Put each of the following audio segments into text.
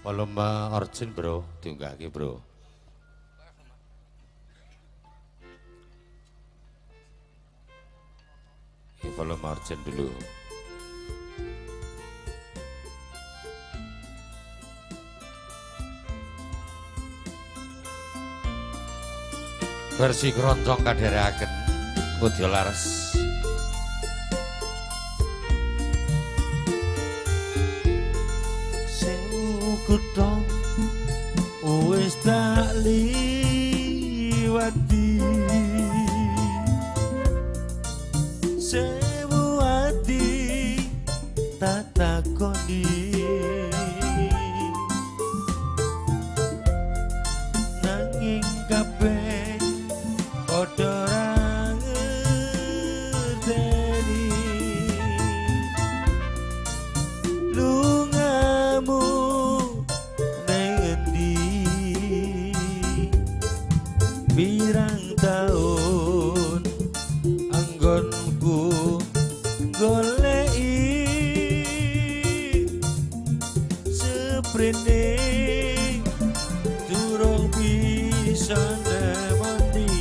Volume origin bro, diunggahke bro. Ini volume origin dulu. Versi keroncong kadharaken Kudya Laras. Kutong wis tak liwati sewu ati tak takoni nanging kabeh padha ra ngerteni lungamu pirang tahun anggonku goleki seprene durung bisa nemoni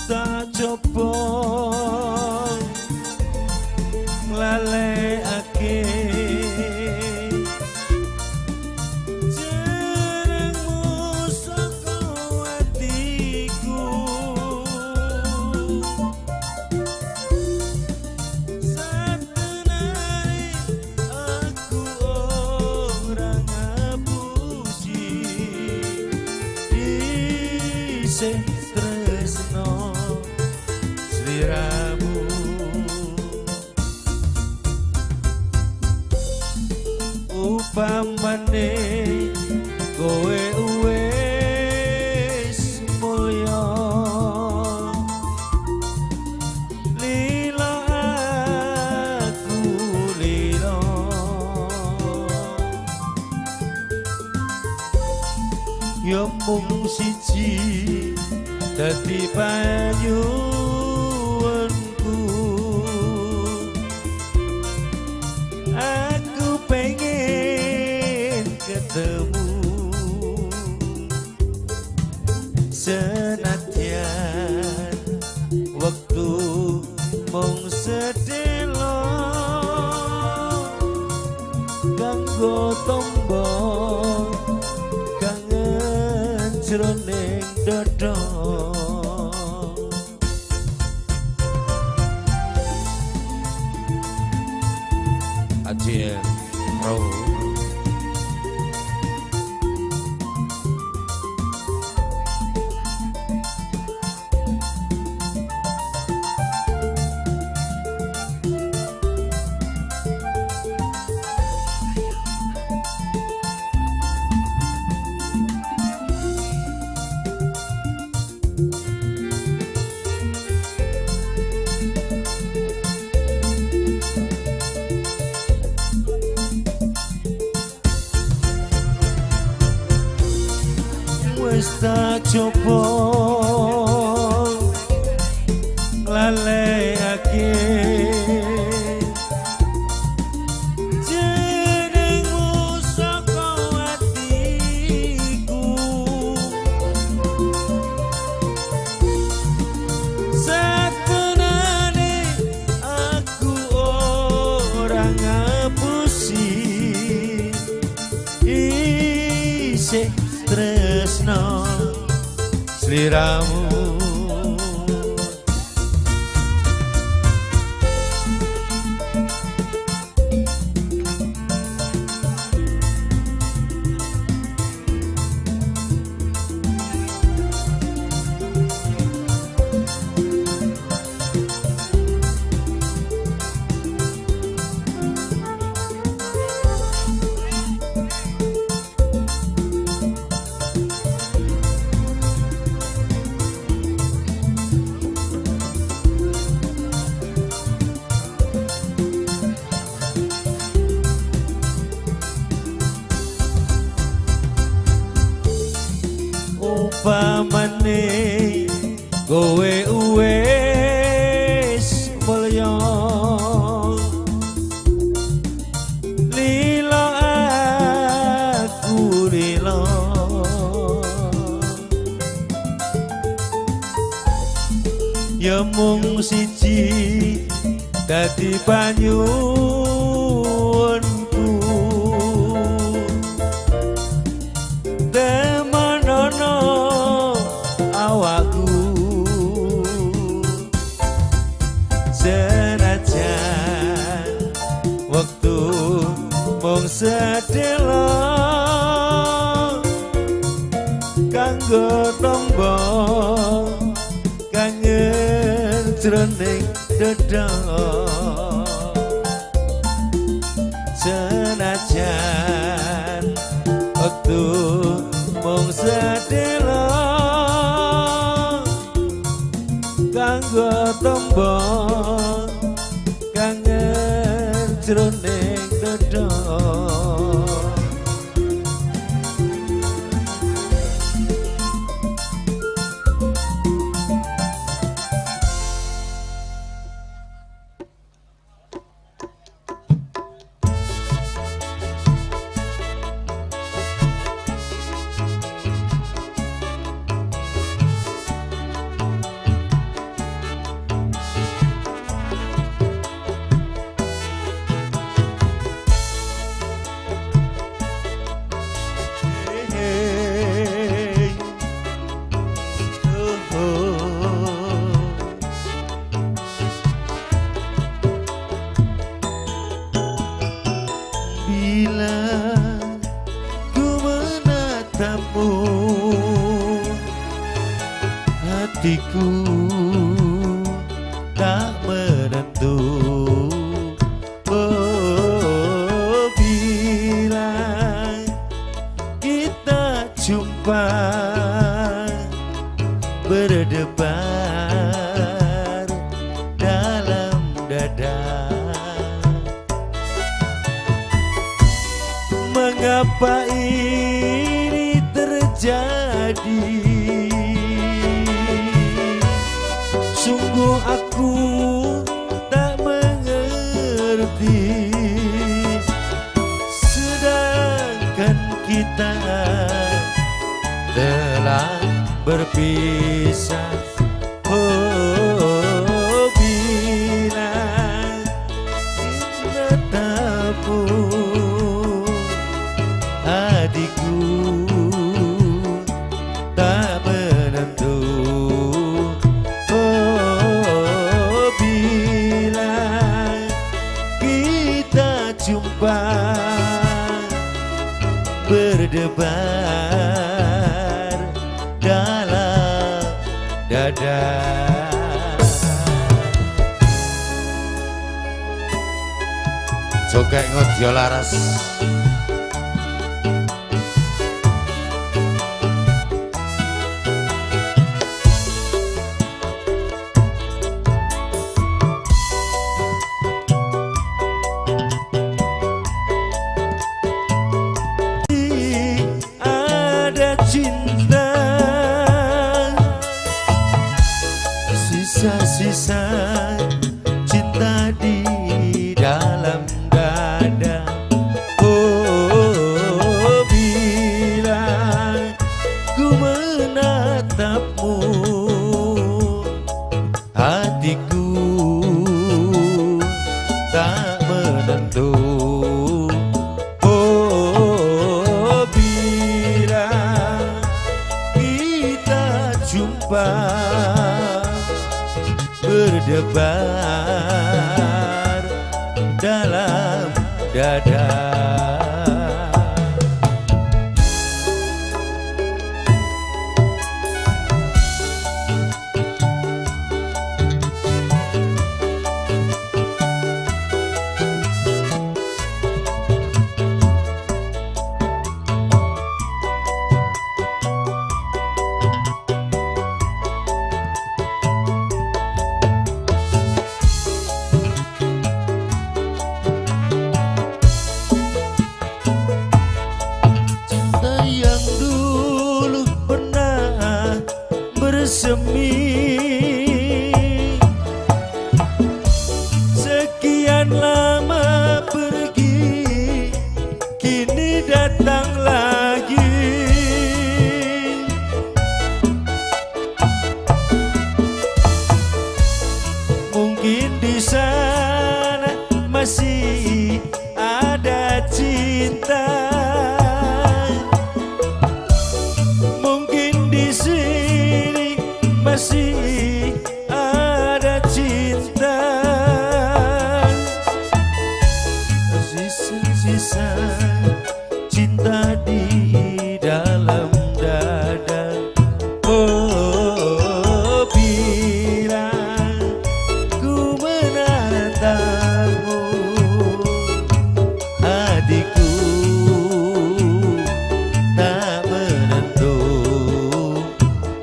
tak coba nglalekake jenengmu saka atiku satenane aku ora ngapusi isih tresno sliramu upamane kowe wis mulya lila aku lila yo mung siji dadi panyuwunku aku pengen ketemu senadyan waktu mung sedelo kanggo tombo kangen jroning dada Ajien Row. wis tak coba nglalekake jenengmu saka atiku satenane aku ora ngapusi isih tresno sliramu kowe wis mulya lila aku lila ya mung siji dadi panyuwunku temanono awakku senajan wektu mung sedelo kanggo tombo kangen jroning dada senajan wektu mung sedelo kanggo tombo kangen jroning dada bila ku menatapmu hatiku tak menentu oh bila kita jumpa berdebar dalam dada mengapa ini terjadi sungguh aku tak mengerti sedangkan kita telah berpisah oh bila menatapmu hatiku tak menentu oh bila kita jumpa berdebar dalam dada Joget Ngodya Laras. ada cinta sisa-sisa cinta di dalam dada oh bila ku menatapmu hatiku tak menentu oh bila kita jumpa berdebar dalam dada bumi. Sekian lama pergi, kini datang lagi. Mungkin di sana masih ada cinta. Mungkin di sini masih ada cinta. Sisa-sisa cinta di dalam dada. Oh, bila ku menatapmu, hatiku tak menentu.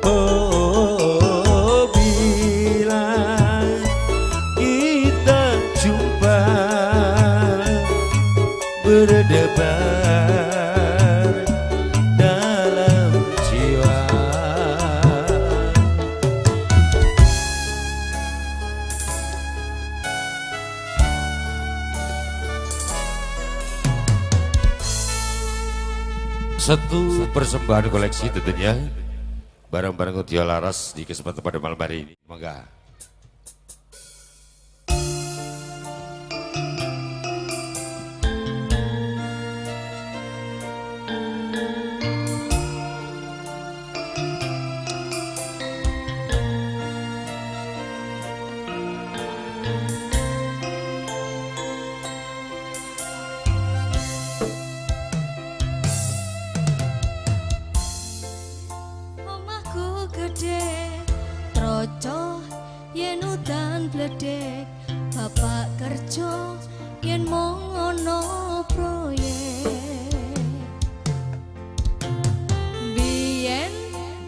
Oh, bila kita jumpa berdebar dalam jiwa. Satu persembahan koleksi tentunya barang-barang Utia Laras di kesempatan pada malam hari ini. Mangga. Omahku gede, troco yen udan bledek, bapak kerja yen mung ono proyek. Biyen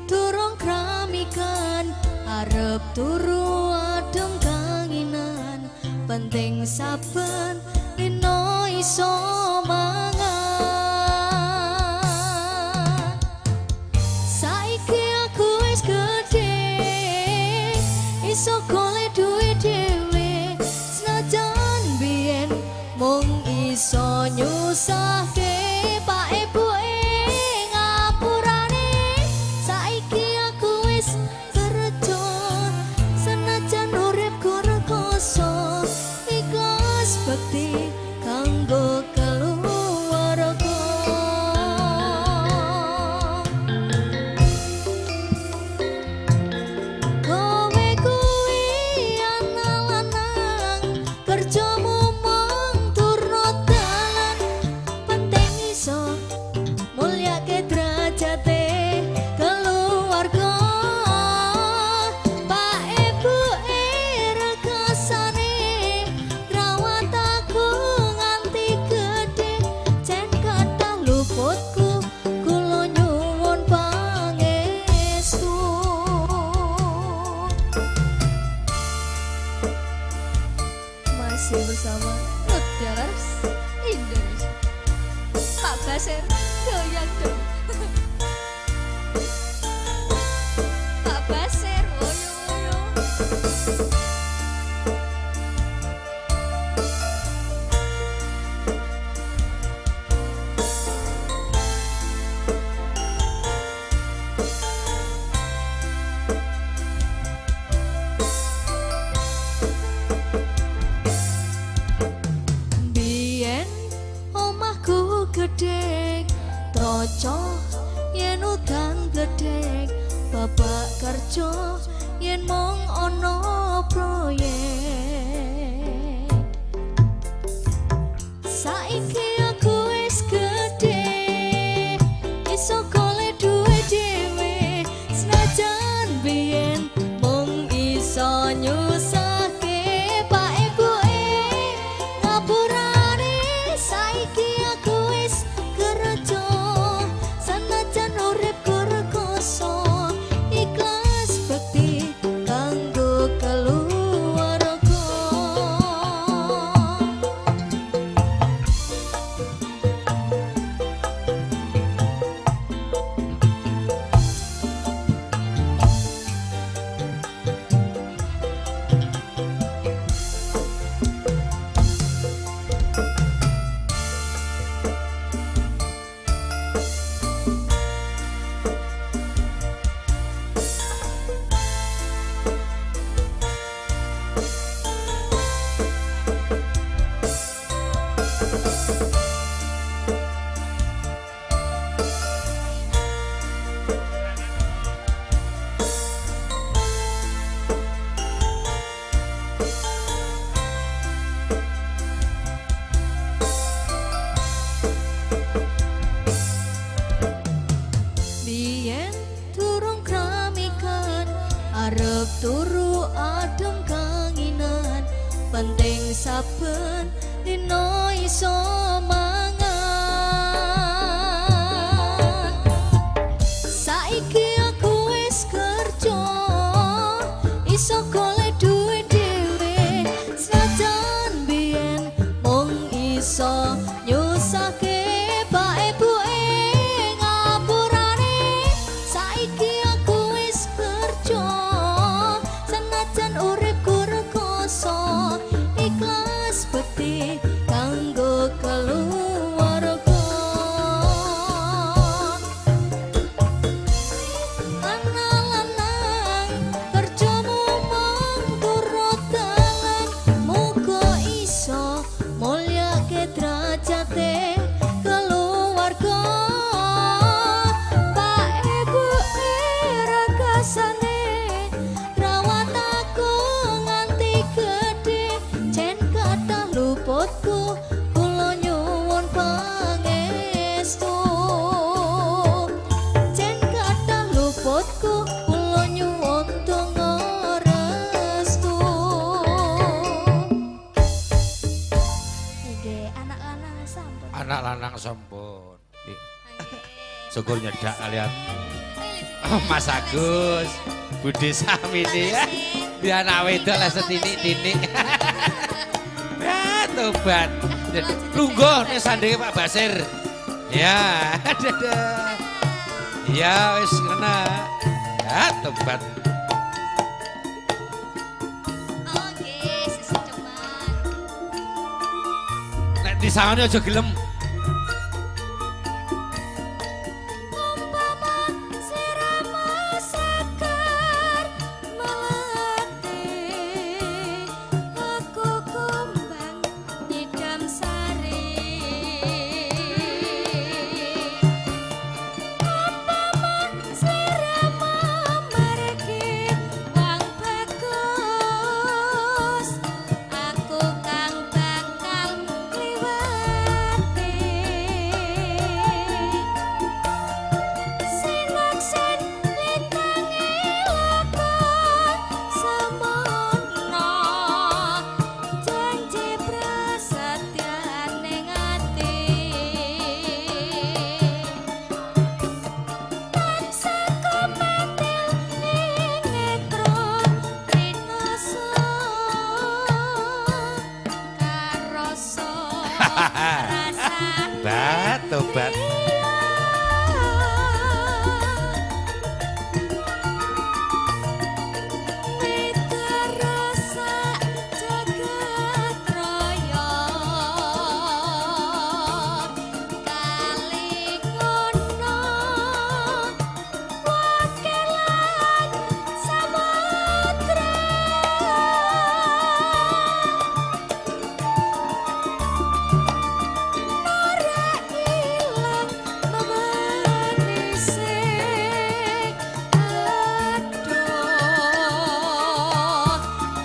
durung kramikan, arep turu adem kanginan, penting saben dino iso mangan. Saiki aku wis gedhe, iso golek duit dhewe, senajan biyen mung iso nyusahke pak ibuke ngapurane. Saiki aku wis kerja, senajan uripku rekoso, ikhlas bekti kanggo keluarga. Kowe kuwi anak lanang, kerjamu mung turno dalan, penting iso mulyake derajate keluarga. Pak ibuke rekasane ngrawat aku nganti gedhe, jen kathah luputku kula nyuwun pangestu. Masih bersama Utia Laras Indonesia. Pak Basir goyang dong. Pak Basir woyo-woyo. Biyen omahku gedhe, troco yen udan bledek, bapak kerja yen mung ono proyek. Saiki aku wis gedhe, iso golek duit dhewe, senajan biyen mung iso nyusahke pak ibuke ngapurane. Saiki aku wis kerja, senajan uripku rekoso, ikhlas bekti kanggo keluarga. arep turu adem kanginan penting saben dino iso mangan saiki aku wis kerja iso golek duwe dhewe senajan biyen mung iso nyusake bae buke ngapurane saiki aku wis kerja senajan uripku rekoso ikhlas bekti kanggo keluarga lanang kerjamu mung turut dalan muga iso mulyake derajate keluarga Pak Ibu rakasane rawat aku nganti gedhe jen kathah luputku kula nyuwun pangestu jen kathah luputku kula nyuwun donga restu nggih anak-anak sampun Anak lanang sampun. Syukur nyedak kalian. Mas Agus, Budi Samini ya. Dia anak wedok lah setinik-tinik. Ya, tobat. Lungguh nih sandingnya Pak Basir. Ya, dadah. Ya, wis kena. Ya, tobat. oke sesecuman Nek disangone aja gelem. umpama sliramu seger melati aku kumbang nyidam sari umpama sliramu margi wong bagus aku kang bakal liwati sinaksin litangi lakon semono janji prasetyan ning ati tansah kumatil ning netro rinoso karoso rasane Bat, tobat. Mitarasa jagat raya kali ngono wakilan samudra ora ilang memanise aduh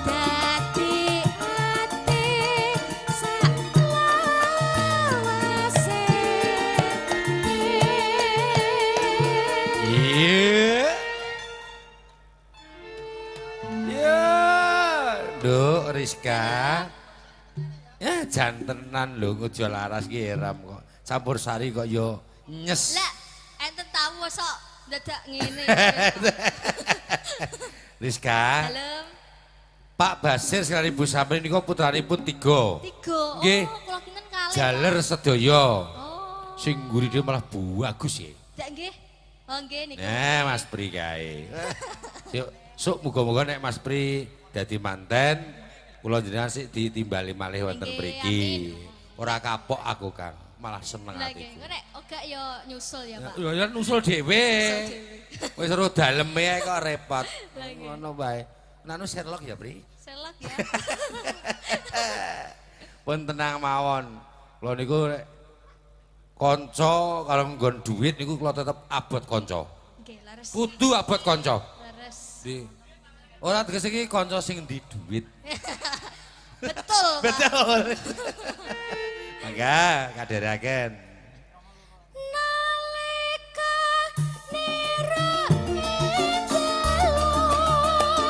dadi ati saklawase Iya. Ya, Nduk Rizka. Ya jantenan lho ngujo laras ki Eram kok. Campur sari kok yo nyes. lah enten tamu sok dadak ngene Rizka, dalem Pak Basir sekali Ibu Samri niku putranipun 3. tiga Nggih. kula kinten kalih Jaler sedaya. oh Sing gurine malah bagus ya. dak nggih oh nggih niku Mas Pri kae. Yuk, sok muga-muga nek Mas Pri dadi manten, kula jenengan sik ditimbali malih wonten Nggih, mriki. Ora kapok aku, Kang. Malah seneng lah nggih atiku. nek oga yo nyusul ya Pak Ya nusul dhewe. Wis ro daleme ae kok repot. Lah nggih. Ngono bae. Nanu Sherlock ya, Pri? selok ya Pun tenang mawon. Kula niku nek kanca kalau nggon duit niku kula tetep abot kanca. nggih laras Kudu abot kanca. laras Di ora tegese iki kanca sing ndi duit. betul Pak. Betul. Mangga kadharaken. Nalika nira njaluk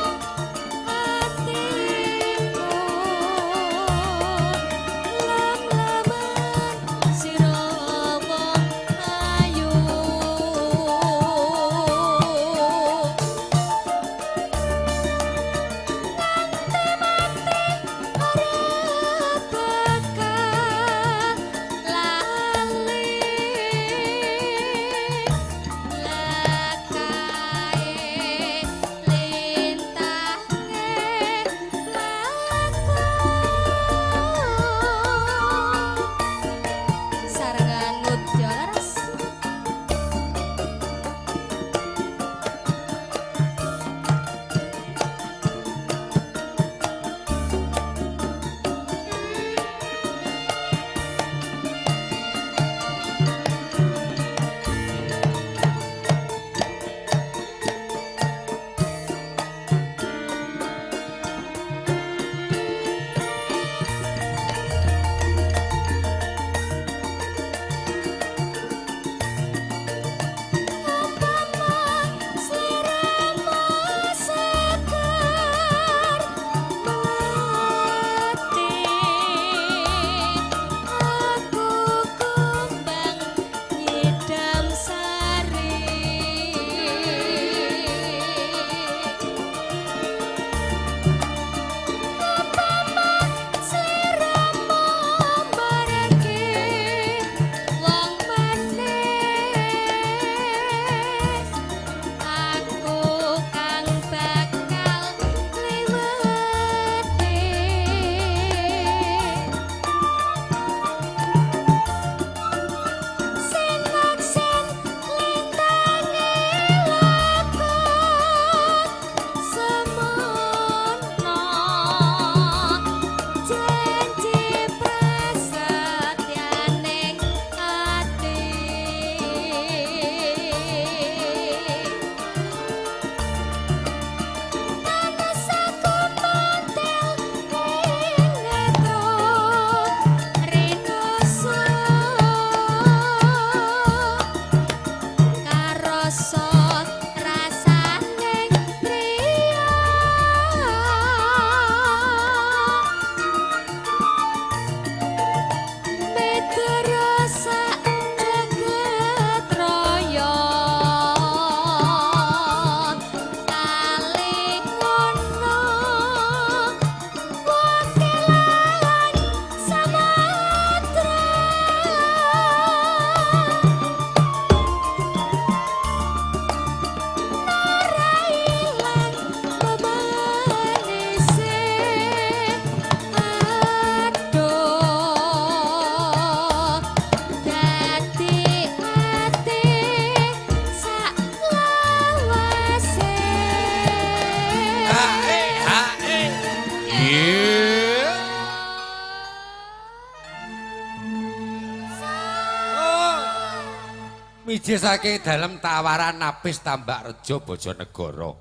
mijesake dalam tawaran napis Tambak Rejo Bojonegoro.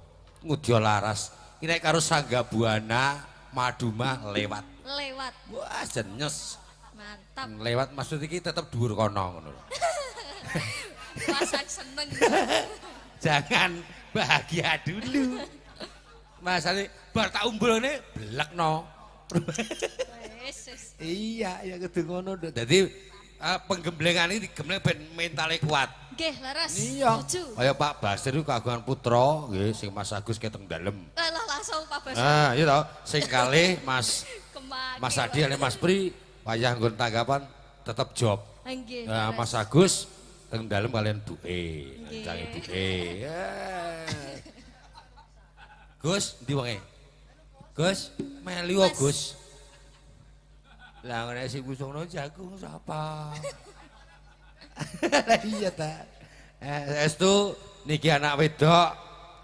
Ngudya laras. Nek karo Sangga Buana Maduma lewat. Lewat. Wah, jenyes. Mantap. Lewat maksud iki tetep dhuwur kono ngono. Masak seneng. Jangan bahagia dulu. Masane bar tak umbrone blekno. Wes. Iya, ya kudu ngono. Dadi penggemblengan iki digembleng ben mentale kuat. Nggih, leres. Iya. Setuju. Kaya Pak Basir iku kagungan putra, nggih sing Mas Agus keteng dalem. Lah langsung Pak Bas. Ah, iya toh. Sing kalih Kemaki. Mas Adi ale Mas Pri wayah nggon tanggapan tetep job. Nggih. Nah, leres. Mas Agus teng dalem kalian Bu E. Nggih. Cange Bu E. Gus, ndi wonge? Gus, meli wae Gus. Lah nek sing kusono jagung sapa? Iya ta. Estu niki anak wedok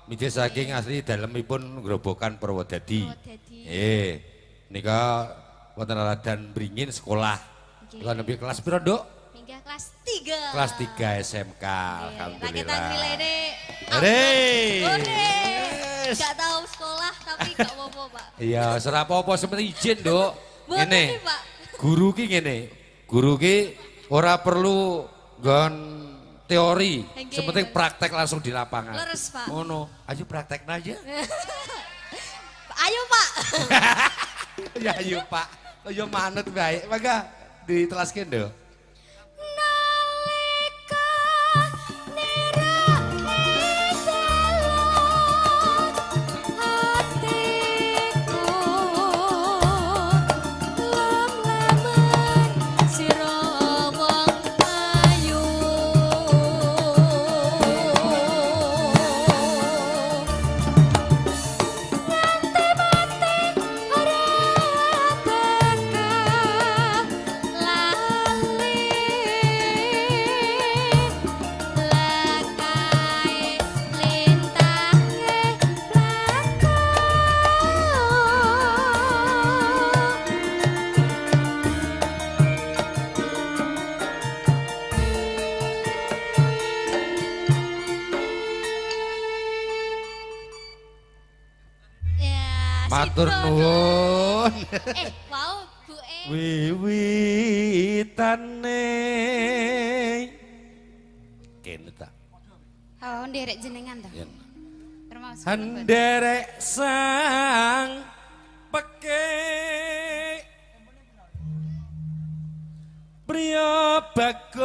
mijil saking asli dalemipun Grobogan Purwodadi. Nika wonten aladan Bringin sekolah. Kula nembe kelas pira, Nduk? Hingga kelas 3. Kelas 3 SMK. Alhamdulillah. Rakyatan nilainya. Hore. Gak tahu sekolah tapi gak apa-apa, Pak. Iya, ora apa-apa sementing izin, Nduk. Mboten Ngene. nih, Pak. Guru ki ngene. Guru ki ora perlu nggon teori, Nggih. sepenting praktek langsung di lapangan. Leres, Pak. Ngono, ayo praktekna aja. Ayo, Pak. Ya ayo, Pak. Ayo manut baik. Maka ditelaske, Nduk. Nalika nirake dalan hatiku lem-lemen sira wong ayu nganti mati ora bakal lali lekae lintange raka ya Matur situ, nuwun. wow Bu E Wiwitane Kene ta. Oh, nderek jenengan ta. Yen. Termasuk Henderek sang peke Priya bagus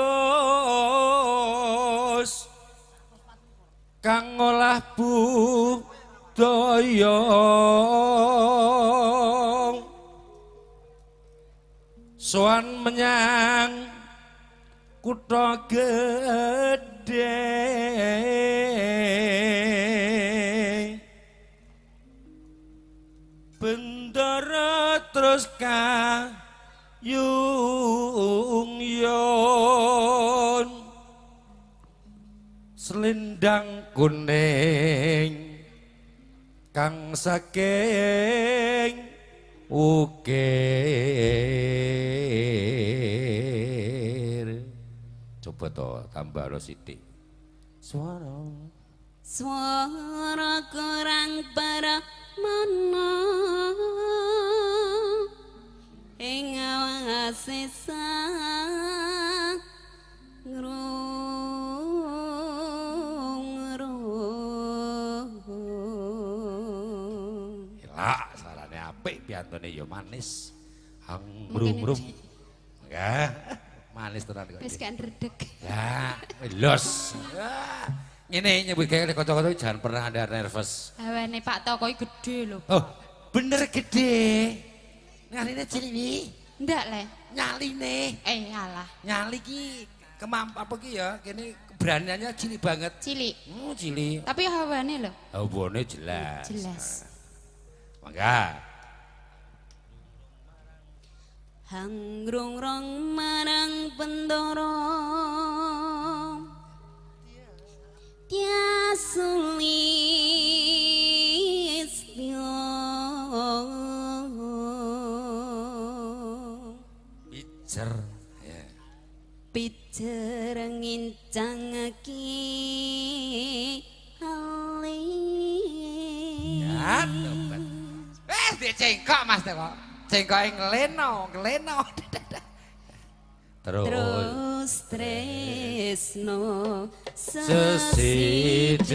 kang olah budaya sowan menyang kutha gedhe bendara terus kayung yon selendang kuning kang saking ukir coba to tambah lo sithik suara suara kurang para mana ing awase sang ngrung elak sarane apik piantone ya manis hang mrum-mrum ya manis tenan kok wis kan redeg. ya los ngene nyebut gawe kanca-kanca jangan pernah ada nervous Hawane Pak Toko iki gedhe lho. oh bener gede ngaline cilik Ndak le. nyaline Alah, nyali ki apa ki ya kene keberaniannya cilik banget cilik. cilik Tapi hawane lho. hubungannya jelas Jelas. mangga Hanggrung-rong marang pendoro Tiasulistyo bicer ya pijer ngincang ki ali Ya, tobat. Dicengkok Mas kok. Cengkoke ngleno. terus tresno Sesideman.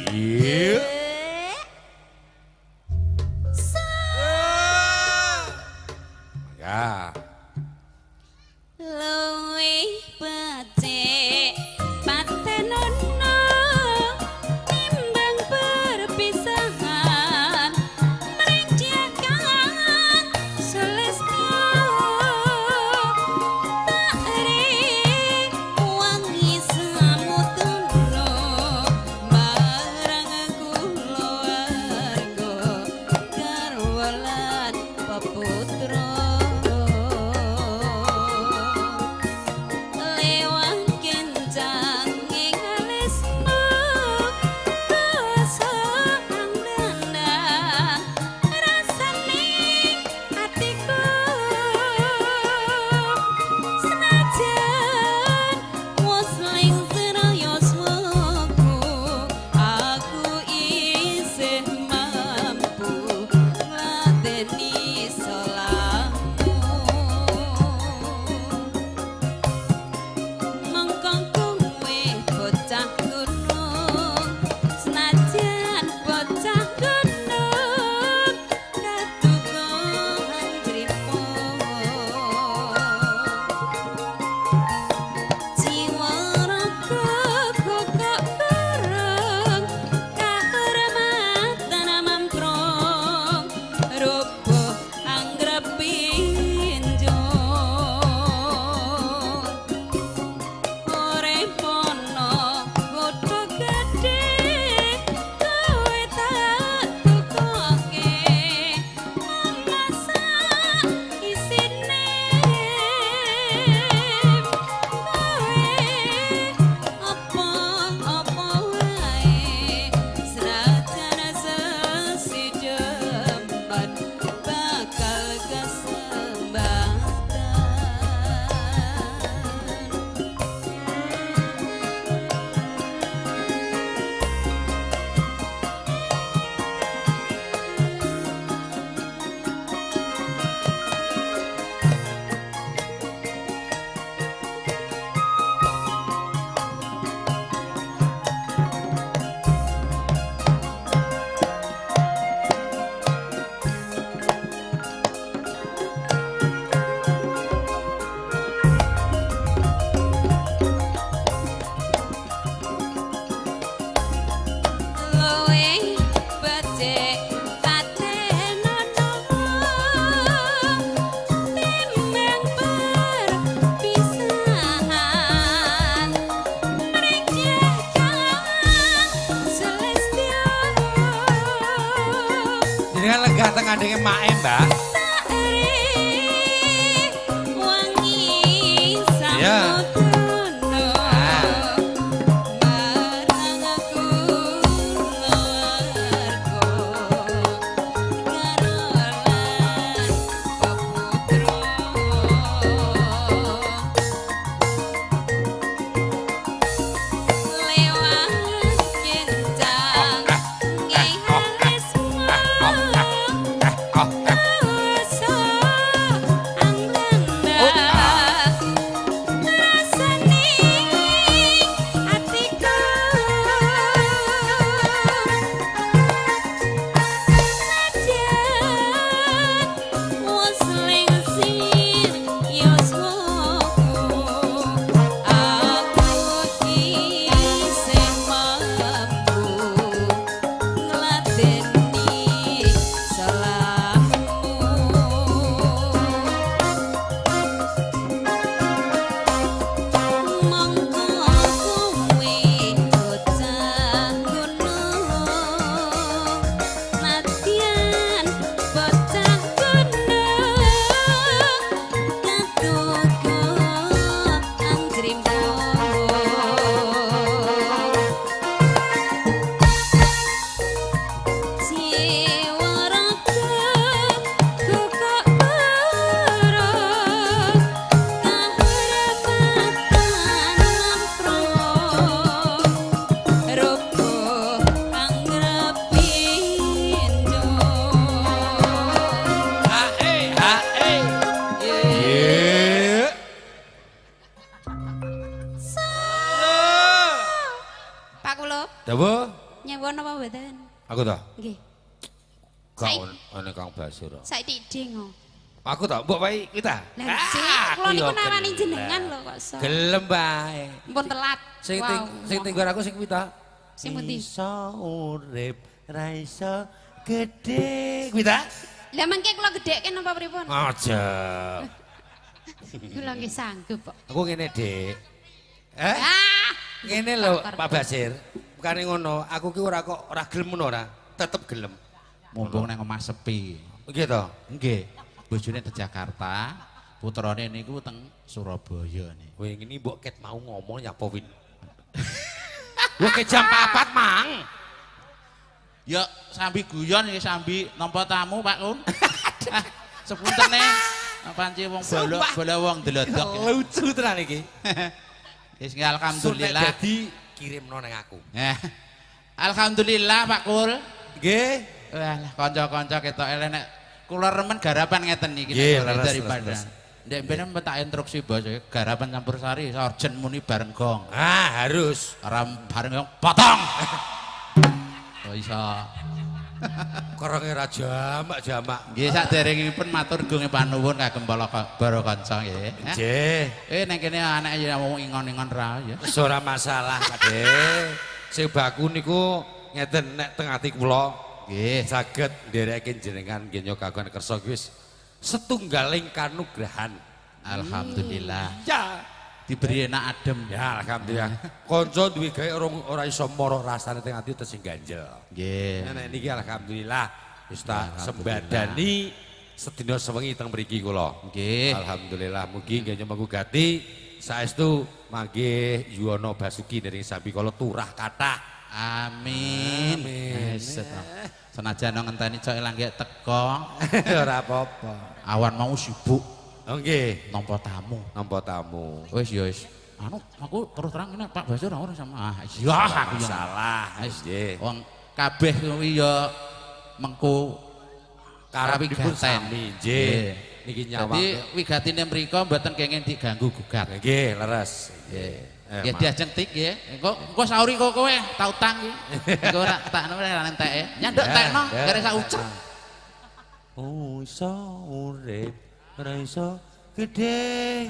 Iya. Ya. luwih becik patenono timbang perpisahan merenjakan selesnya tak ri wangi samudana marang kula warga garwalan peputra lewat kencang ing alismu rasa angdandang rasane atiku senajan wis ling sedaya suku aku isih mampu ngladeni salahmu mengkong kowe bocah gunung senajan bocah gunung katuko anggripo jiwa raga kokok bareng kahormatan mamprong rubuh anggrepinjo Orepono kutha gedhe kowe tak tukoke masa isine kowe apa wae senajan sesideman bakal kesempatan luwih becik patenono timbang perpisahan merenjakan selestia Jenengan lega teng ngandenge make, Mbak. wangi Iya. samudana marang aku warga garwalan peputra lewat kencang ing alismu Dawa? Nyewon apa mboten? Aku ta? Nggih. Gak ana Kang Basir. Saiki ding. Aku ta, mbok wae kuwi ta? Lah jek, kula niku nawani jenengan lho kok iso. Gelem bae. Mumpun telat. Sing tinggal aku sing kuwi ta? Sing pundi? Iso urip ra iso gedhe kuwi ta? Lah mengke kula gedhekke napa pripun? Aja. Kula nggih sanggup kok. Aku ngene, Dik. Ah, Ngene lho, Pak Basir. Bukane ngono, aku ki ora kok ora gelem ngono ora, tetep gelem. Mumpung nang omah sepi. Nggih to? Nggih. Bojone te Jakarta, putrane niku teng Surabaya nih. Kowe ngene mbok ket mau ngomong ya apa win. Wah ke jam 4 mang. Ya sambi guyon iki sambi nampa tamu Pak Kun. Sepuntene panci wong bola wong delodok. Lucu tenan iki. Wis alhamdulillah. Dadi kirimno nang aku. Alhamdulillah Pak Kul. Nggih. Wah, kanca-kanca ketok nek kula remen garapan ngeten iki Nggih, daripada. Ndek ben tak instruksi bos garapan campur sari sarjen muni bareng gong. Ah, harus. Ora bareng gong potong. Oh iso. Koronge ra jamak-jamak. Nggih saderengipun matur gunge panuwun kagem para kanca nggih. Nggih. Nek kene anak ya wong ingon-ingon ra ya. Wis ora masalah, Pakde. Sing baku niku ngeten nek teng ati kula nggih saged ndereke jenengan nggih nyokaken kersa wis setunggaling kanugrahan. Alhamdulillah. Ya, Diberi enak adem. ya alhamdulillah. Kanca duwe gawe ora iso mara rasane teng ati tesih ganjel. Nggih. Nek niki alhamdulillah wis tak Alhamdulillah. sembadani sedina sewengi teng mriki kula. Nggih. Alhamdulillah mugi nggih nyemengugati saestu manggih Yuwono Basuki dari Sambi kala turah kathah. Amin. Amin. Senajan ngenteni cok ilang teko, Ora apa-apa. awan mau sibuk Oh nggih, nampa tamu. nampa tamu. Wis ya wis. Anu aku terus terang ini Pak Basir ora sama. Iya aku ya. Salah. Wis Nggih. wong kabeh kuwi ya mengko Karepipun sami nggih. Niki nyawang. Jadi wigatine mriko mboten kenging diganggu gugat. Nggih, leres. Nggih. Eh, Ya diajeng tik nggih. Engko sauri kok kowe tak utang iki. Engko ora takno ora enteke. Nyanduk tekno kare sak ucap. Oh iso urip, ora iso gedhe.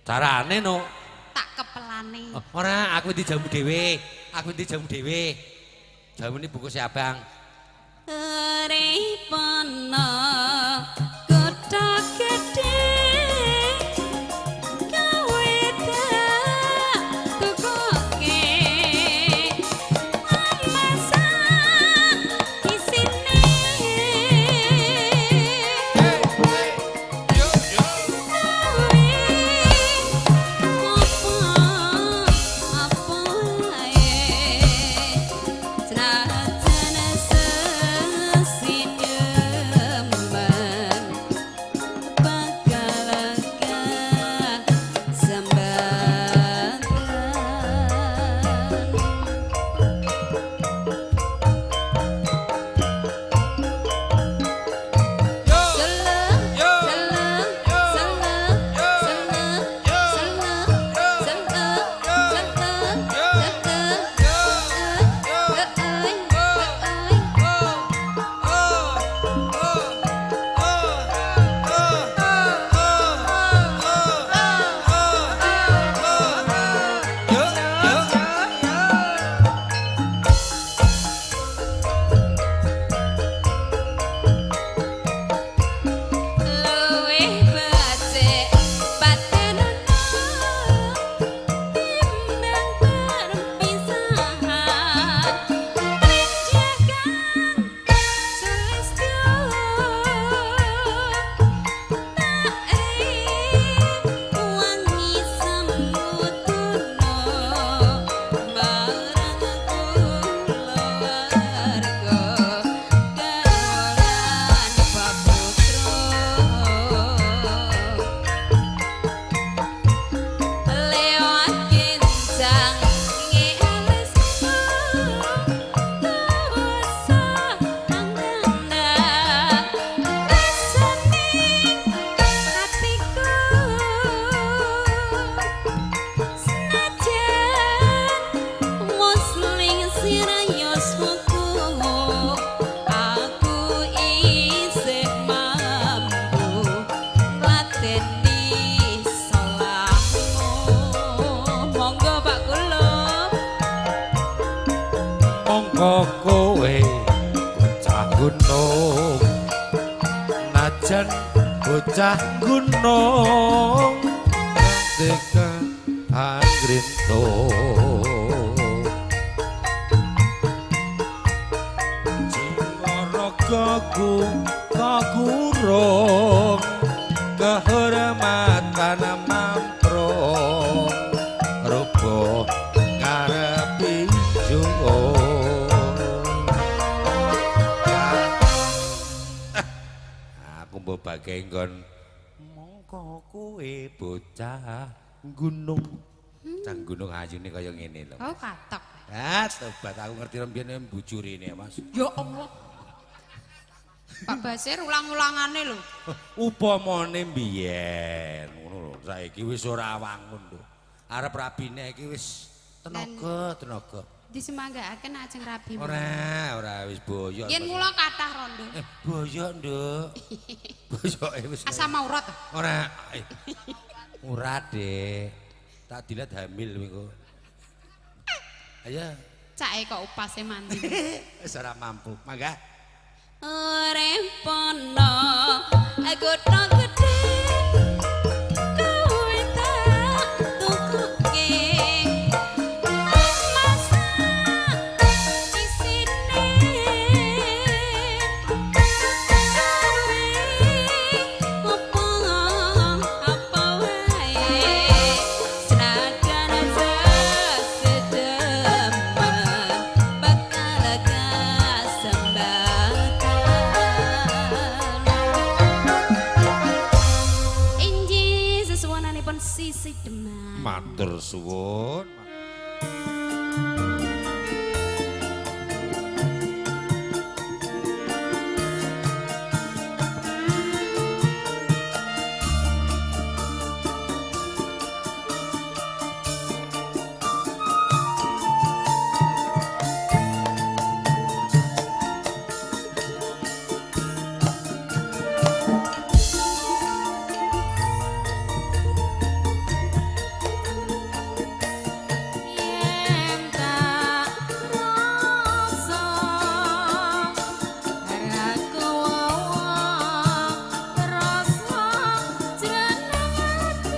Carane no. tak kepelane. Ora, aku di jamu dhewe. Aku di jamu dhewe. Jamu ini bungkus abang. Ripana kota gede gawe tak tukoke masa isine apa ae senajan sesine saka kowe bocah gunung najan bocah gunung teka angrinto jiwaraku kagurung kehormatan mamprong rupa ngarepi aku mbok bagai nggon mongko kowe bocah gunung cang gunung ayune kaya ngene lho Oh, katok. tobat aku ngerti rembiyen mbujurine Mas Ya Allah. Pak Basir ulang-ulangane lho. upamane mbiyen ngono lho saiki wis ora wangun lho arep rabine iki wis tenaga Disemanggaaken ajeng rabi. ora wis boyo Yen mula kathah rondo. boyo nduk boyoke wis Asam urat. ora ora Dek tak dilat hamil mengko ayo Cake kok upase mandi. wis ora mampu mangga Urip pono godhong gedhe kowe tak tukuke masa isine apa wae senajan sedemen bakal kasembatan inji sesuwananipun sisi Demang matur suwun yen tak rasa raku rasa jeneng ati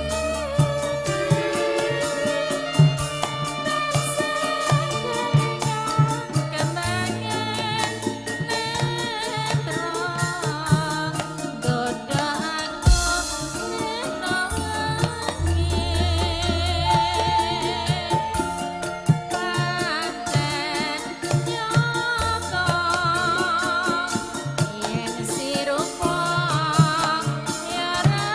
kemangen netra goda aku nenongi pancen nyata yen sirupa ya ra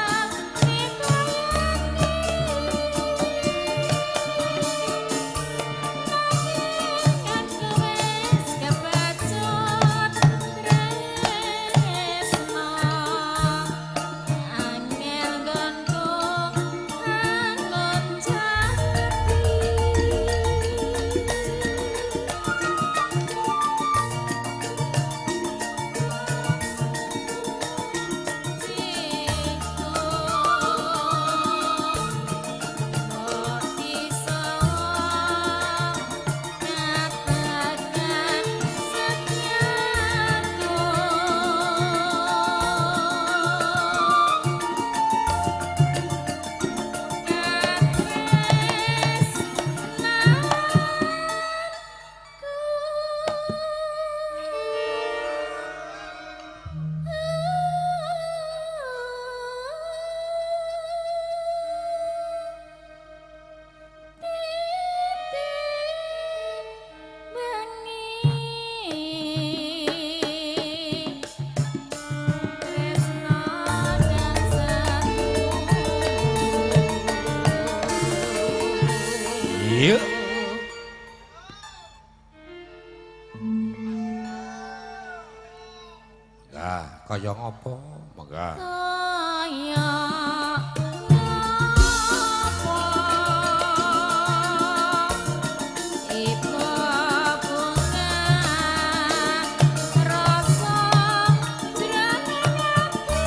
kan wis kebacut tresno angel gantung anggon jati iya kaya ngopo mangga kaya ibu bunga rasa jroning ati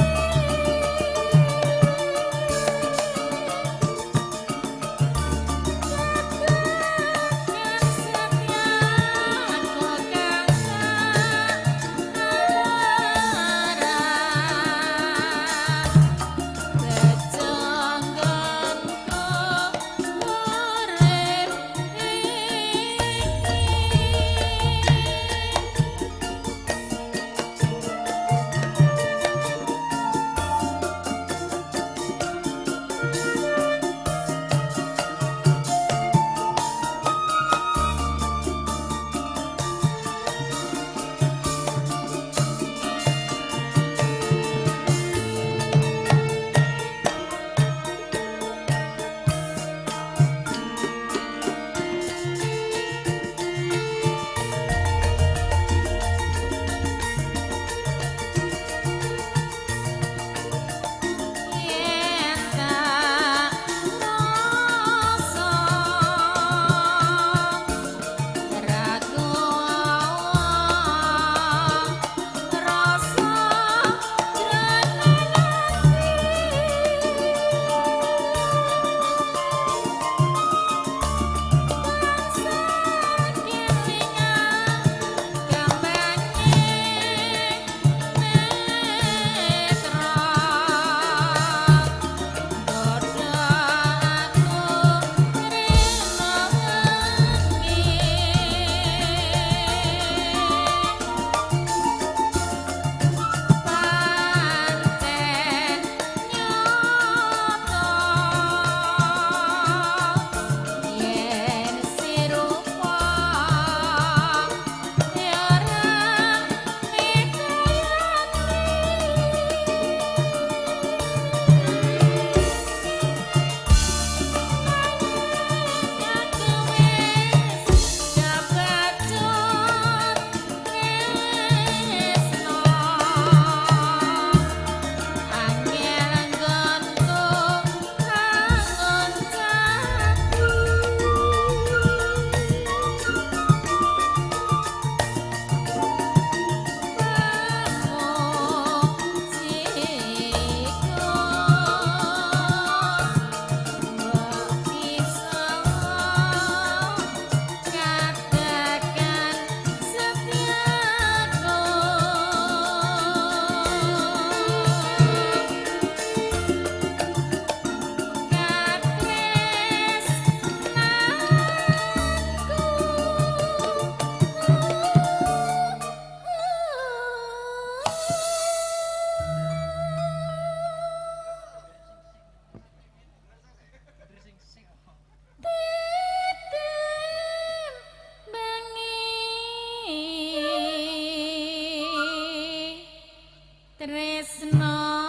tresno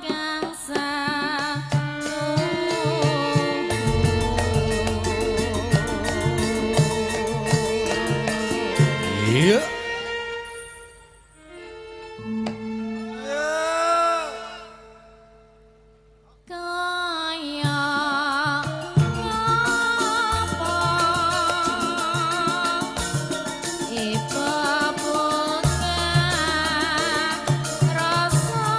kang Iya. kaya apa ibu buka rasa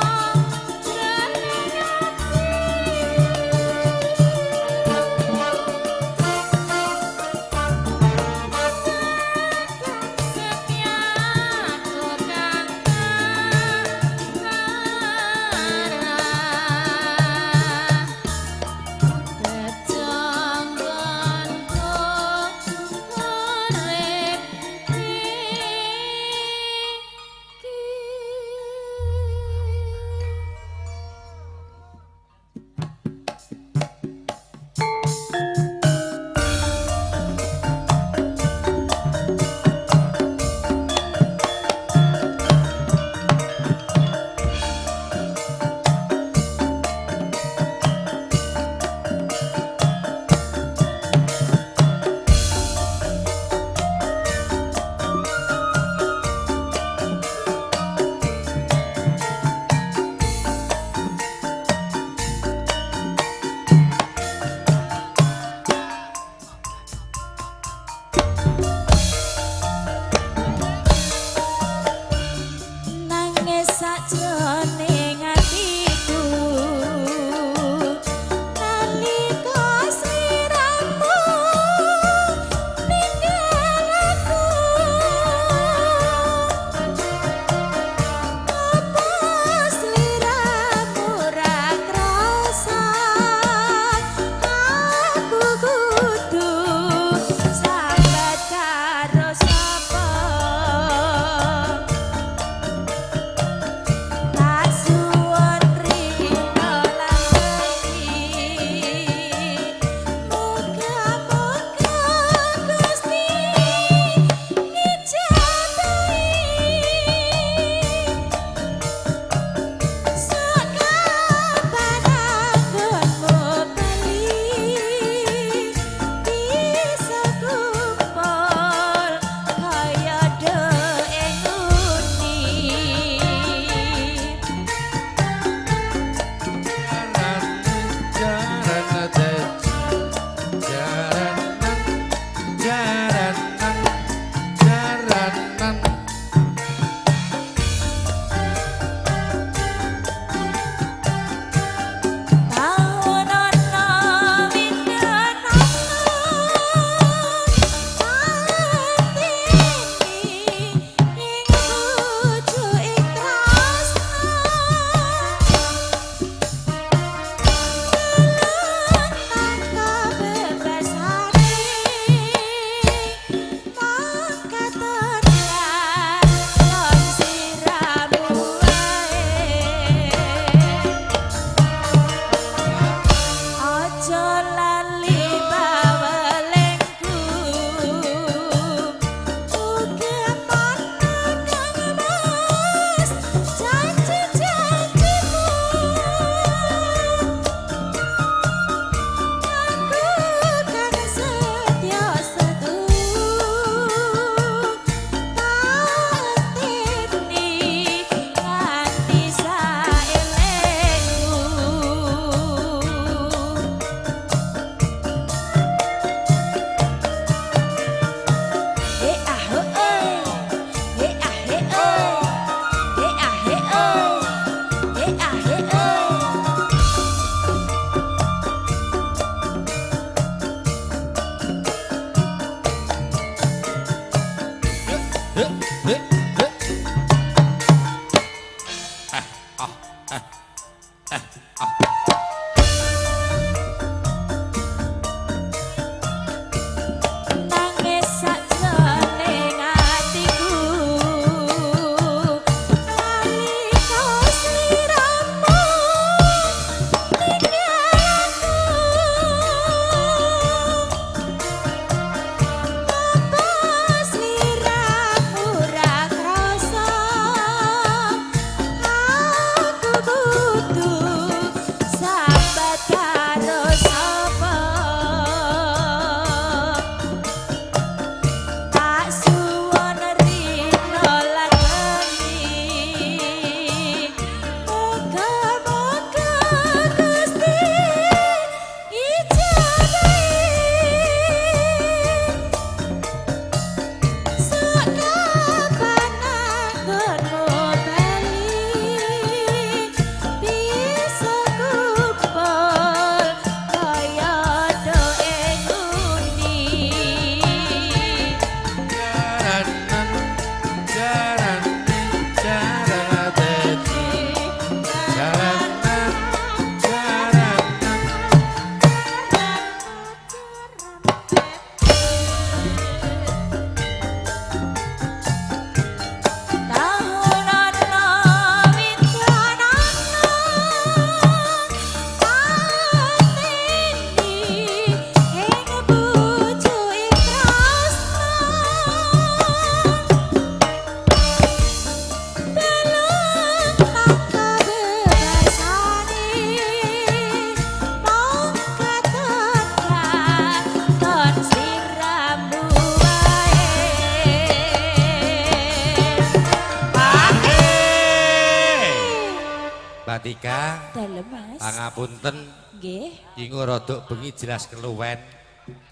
Mustika. Dalem, Mas. Pangapunten. Nggih. Ingo rodok bengi jelas keluwen.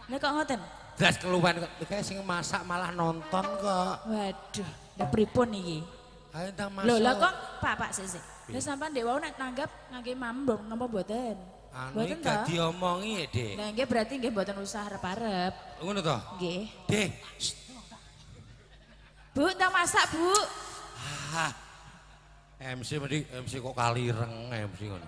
Lah kok ngoten? Jelas keluwen kok kayak sing masak malah nonton kok. Waduh, lah pripun iki? Ayo ndang masak. Lho lah kok Pak sik. Lah sampean ndek wau nek nanggap ngangge mambung napa mboten? Anu Mboten gak to? diomongi ya, Dik. Lah nggih berarti nggih mboten usah arep-arep. Ngono to? Nggih. Dik. Bu, tak masak, Bu. Ah. MC kok kalireng MC ngono.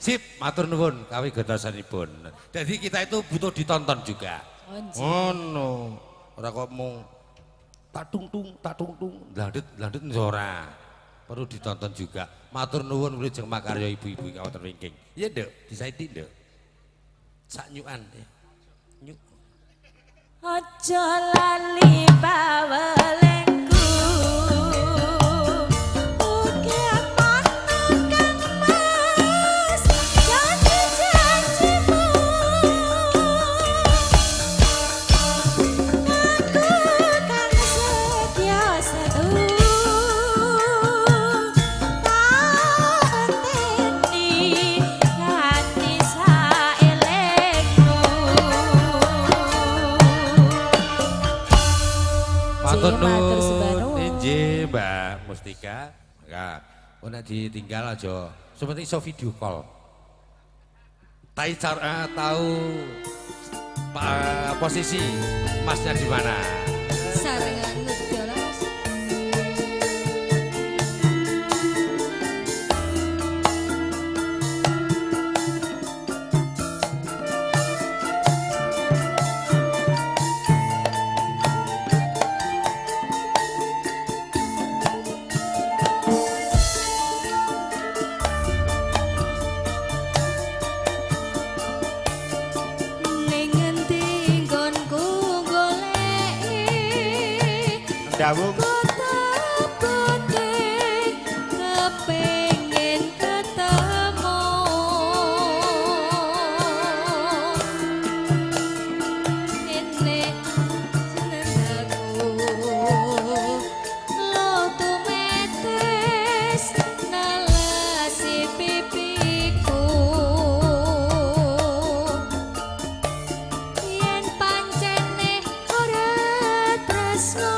Sip, matur nuwun kawigatosipun. Jadi kita itu butuh ditonton juga. Oh no. Ora kok mung tak tung landut ora. Perlu ditonton juga. Matur nuwun wilujeng makarya ibu-ibu kawaten wingking. Iya, Nduk, disaiti, Nduk. Sak nyukan ya. Nyuk. Aja lali bawelengku. Ugi manungkan Mas janji-janjimu. Aku kan setia setu. Tak enteni hati saelengku. Matur Matur nuwun. sebaru. Nggih, Mbak Mustika. Enggak. Oh nek ditinggal aja. Seperti iso video call. Tahu posisi Masnya di mana? Sarengan ngedolas. Ning ngendi nggonku goleki Dawung. putih kepengin ketemu ini senengku lo tumetes nalasi pipiku yen pancene ora tresno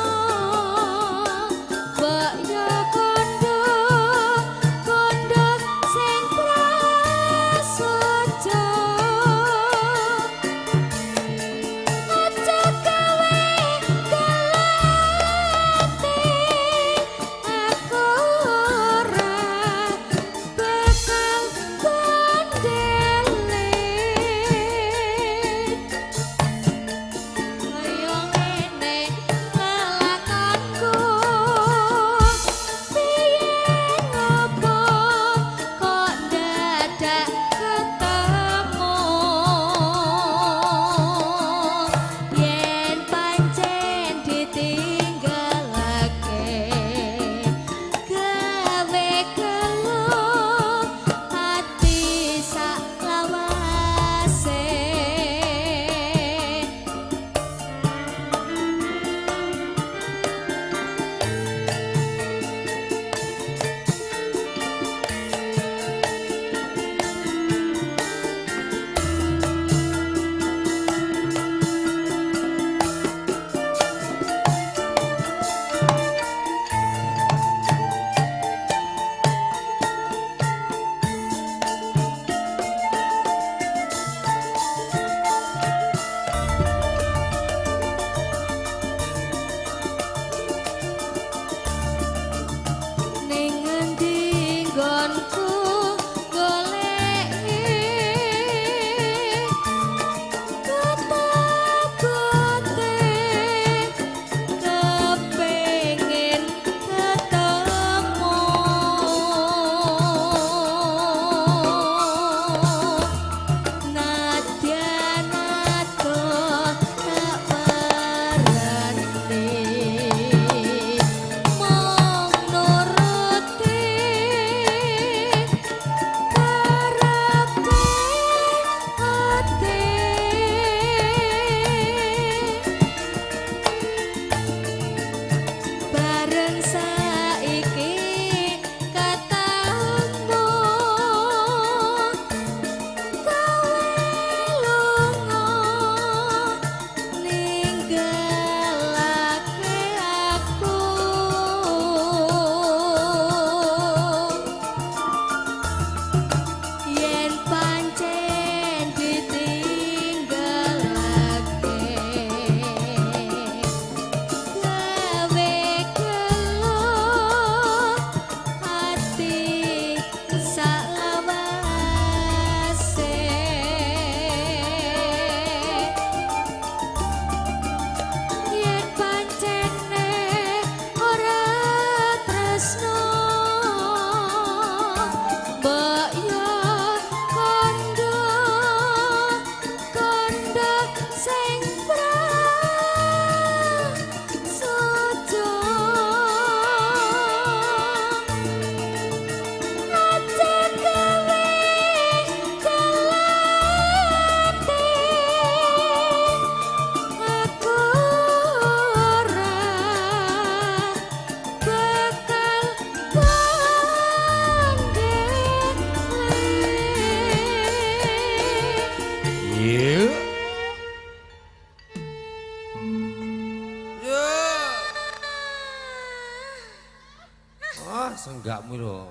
awakmu lho.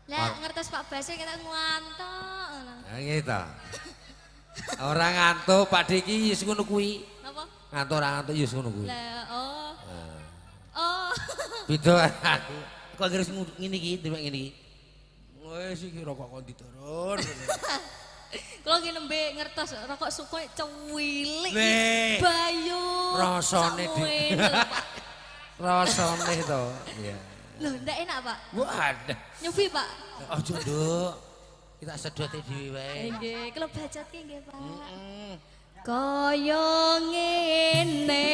Lah ngertos Pak Basir kita ngantuk. Ha ngene Ora ngantuk, Pak Diki wis ngono kuwi. Napa? Ngantuk ora ngantuk wis ngono kuwi. Lah oh. Oh. Beda aku. Kok harus ngene iki, timbang ngene iki. Wes iki rokok konditor. Kalau gini nembe ngertos rokok suko cuwilik. Weh. Bayu. Rasane rasane to. Iya. Loh, ndak enak, Pak? Waduh. Nyubi, Pak. Aja, Nduk. Kita sedote dhewe wae. Nggih, kalau bacot ki nggih, Pak. Kaya ngene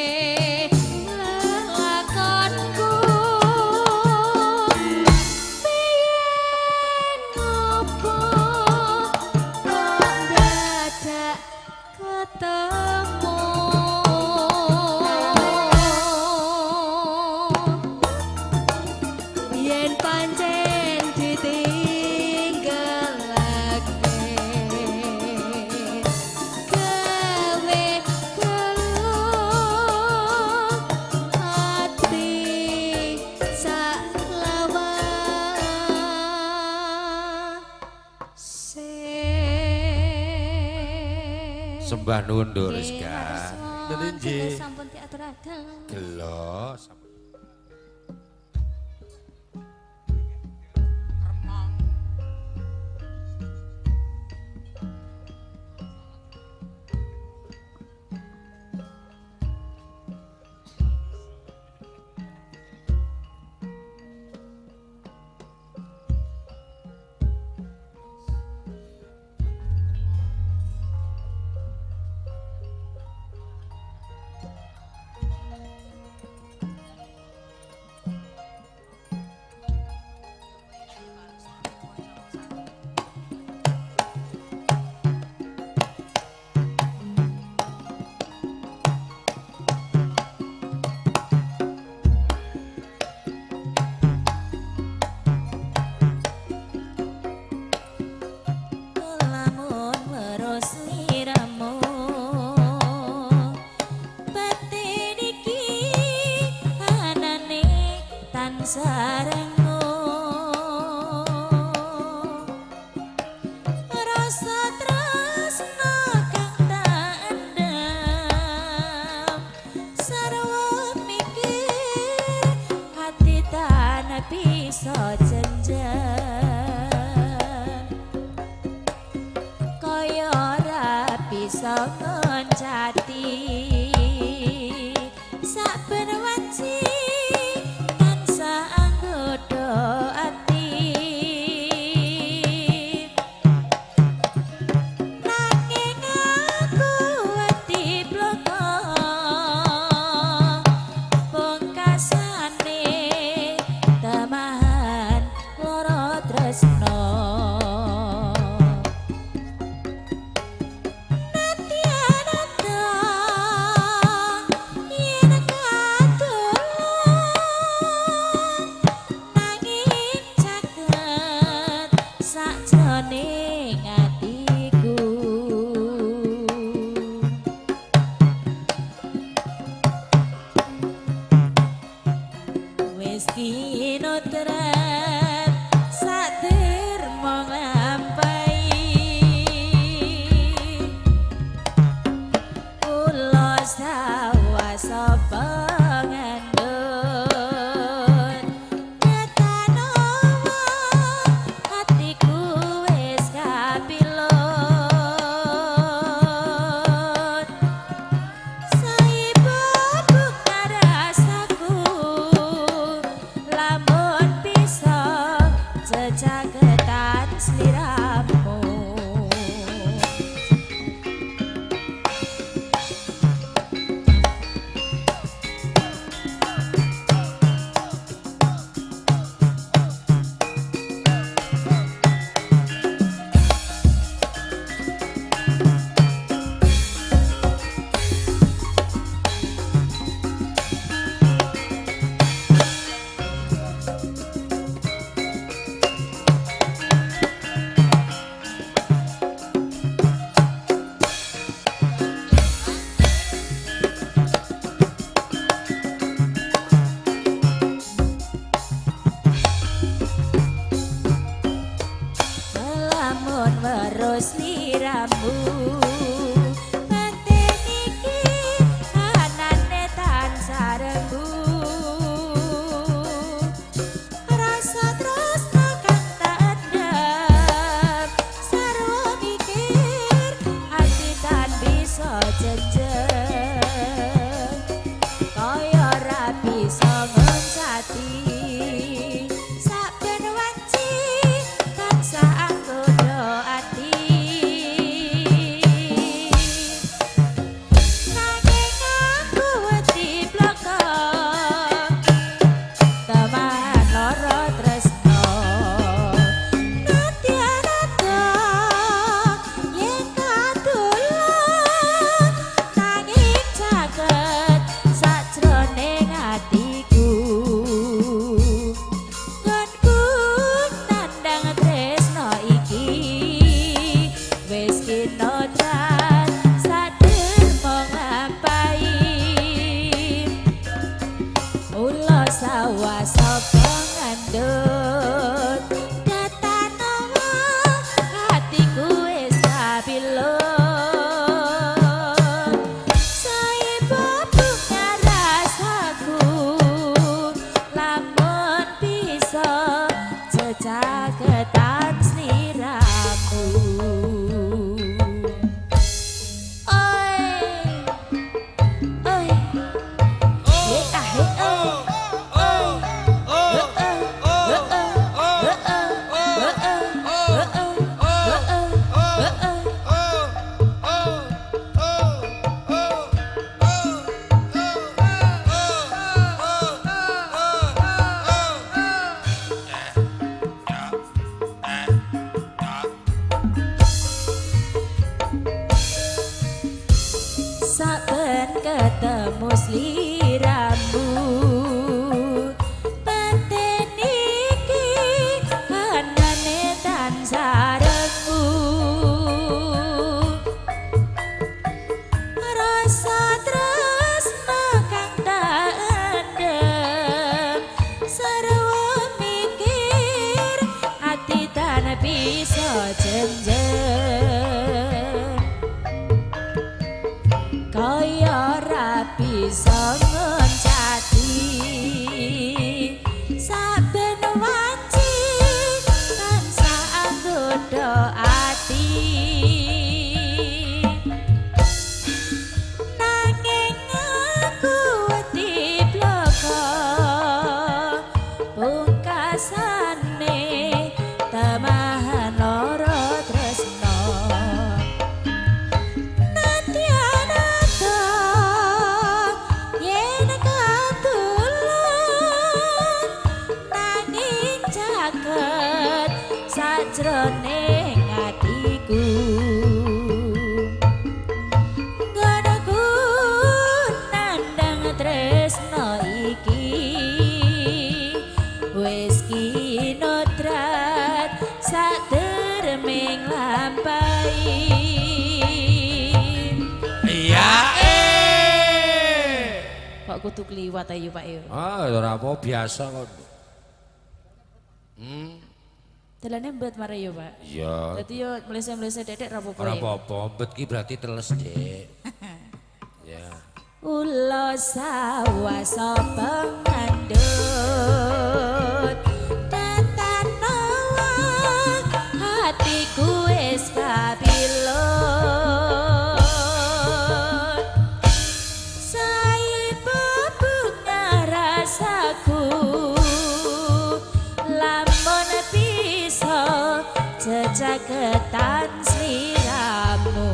lelakonku biyen ngopo kok dadak ketemu yen pancen ditinggalake gawe keluh hati saklawase Sembah nuwun Nduk Nggih, Rizka. Nuwun kita sampun diaturaken. Gelo. lamun weruh sliramu batin iki anane tansah rengu rasa tresna kang tak endam sarwa mikir hati tanah bisa jenjang kaya ora bisa ngoncati saben wanci tansah anggodo ati nanging aku ati bloko pungkasane tamahan lara tresno Natyananda sliramu penting iki anane tansah rembu rasa tresno kang tak endem sarwa mikir ati tan bisa jenjeng kaya ora bisa ngonsati saben wanci tansah anggodo ati nanging aku wedi blokok teman loro tresno nadyan ada yen kadulur nanging caket sajroning atiku ngonku nandang tresno iki wis kinodan sadar mengapai Ulo sawah sapa ngandut datanowo hatiku wis kapilut saiba bunga rasaku lamun bisa jejagetan sliramu oi saben ketemu sliramu penting iki anane tansah rembu rasa tresno kang tak endem sarwa mikir ati tan bisa jenjeng kaya ora bisa ngoncati saben wanci tansah anggodo ati nanging aku wedi blokok pungkasane temahan loro tresno nadyan ada yen kadulur nanging caket sajroning atiku nggonku nandang tresno iki wis kinodrat saderming lampahi Iya Kok kudu kliwat ayo Pak yo. Ah, ora apa biasa kok. Dalane mbet mare yo Pak. Iya. Dadi yo mlese-mlese dedek ra apa-apa. Ora ya. apa-apa, mbet ki berarti teles, Dek. Ya. Ulo sawah sapa ngandut datanowo hatiku wis kapilut saiba bunga rasaku lamun bisa jejagetan sliramu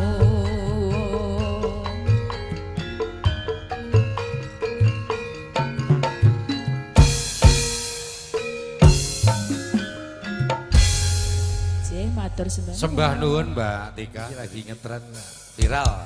Matur sembah. Sembah nuwun Mbak Tika lagi ngetren viral.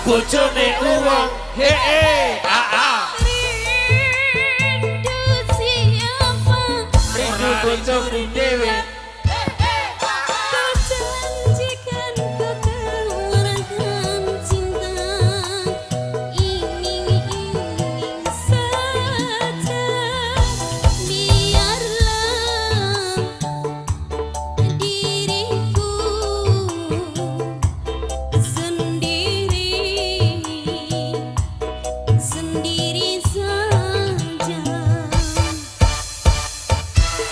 bojone uwong hee aa Rindu siapa rindu bojoku dhewe Kau janjikan kau tawarkan cinta Iming-iming saja Biarlah diriku sendiri saja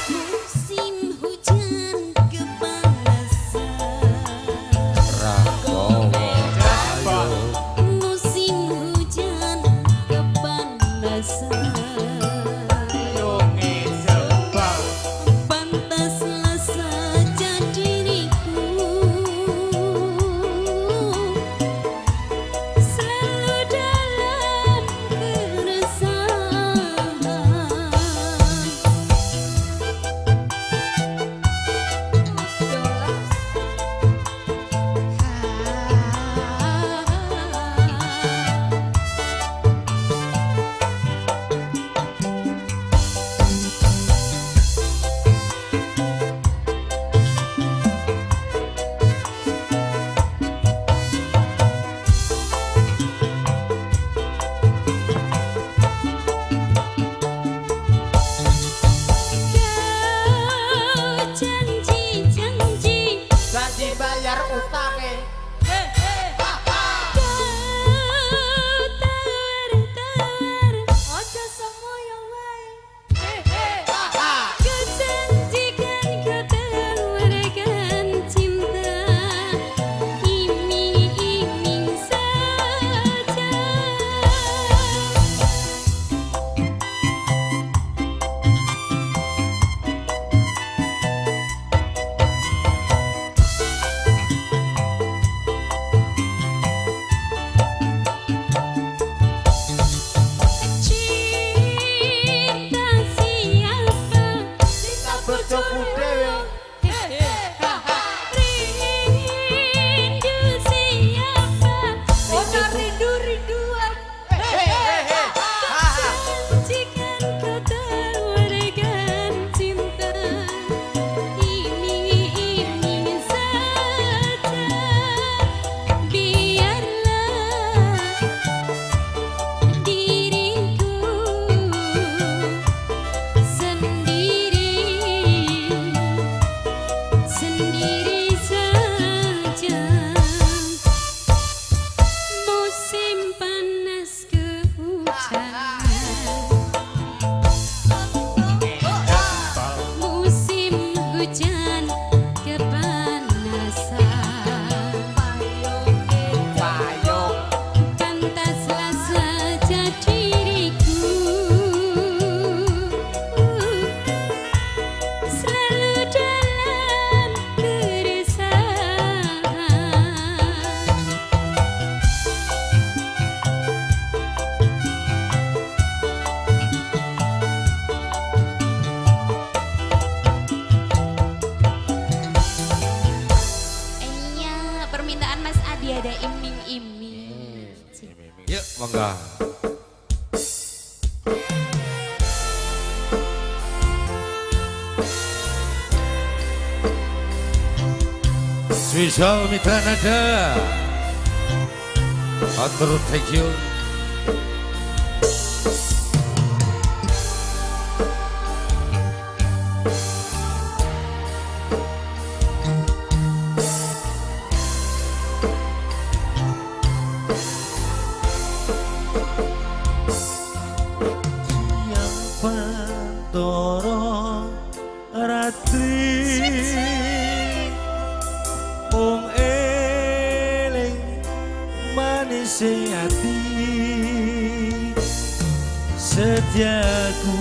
Musim hujan kepanasan Rakowo Musim hujan kepanasan Pantaslah saja diriku selalu dalam keresahan Kau janji-janji Janji bayar utange. Kau tawar-tawar Ojo semoyo wae Kau janjikan kau tawarkan cinta Iming-iming saja Cinta siapa Cinta bojoku dhewe. Rindu siapa Ojo rindu-rinduan Janjikan kau tawarkan cinta Iming-iming saja Biarlah diriku sendiri saja musim panas kehujanan musim hujan kepanasan pantaslah saja diriku selalu dalam keresahan Iya, permintaan Mas Adi ada iming-iming. yuk monggo Spesial Mitra Nada Atur thank you Yang pantoro ratri Wong eling manis ati setiaku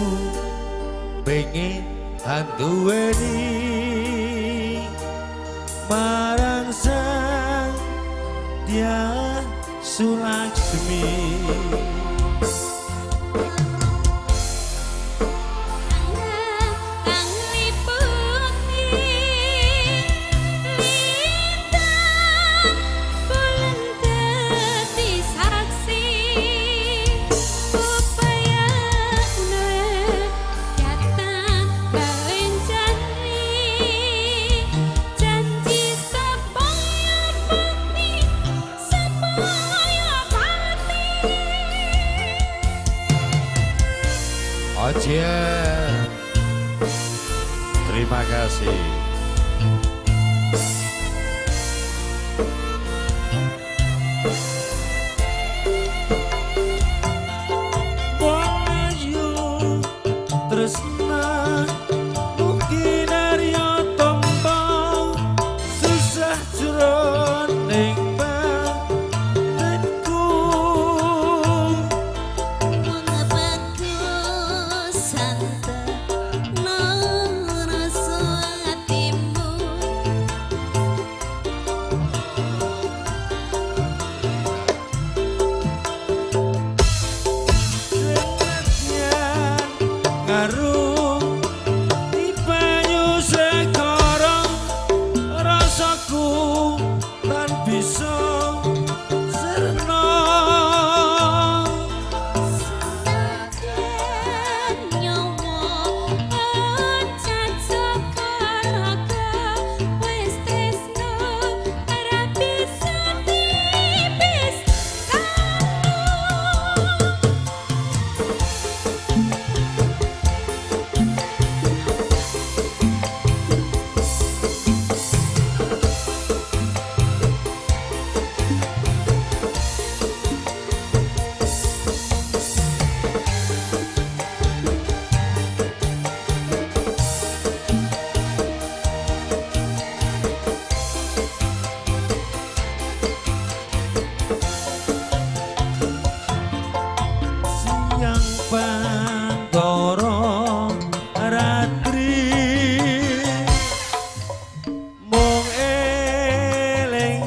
pengen anduweni marang sang dia Sulaksmi Kang liputi lintang bulan dadi Ojen. Terima kasih. Ayu tresna mungkin arya tombo susah jroning batinku Bagus santai rasa hatimu senadyan ngarung di banyu sekarang rasaku tan bisa serna siang pantoro ratri mung eling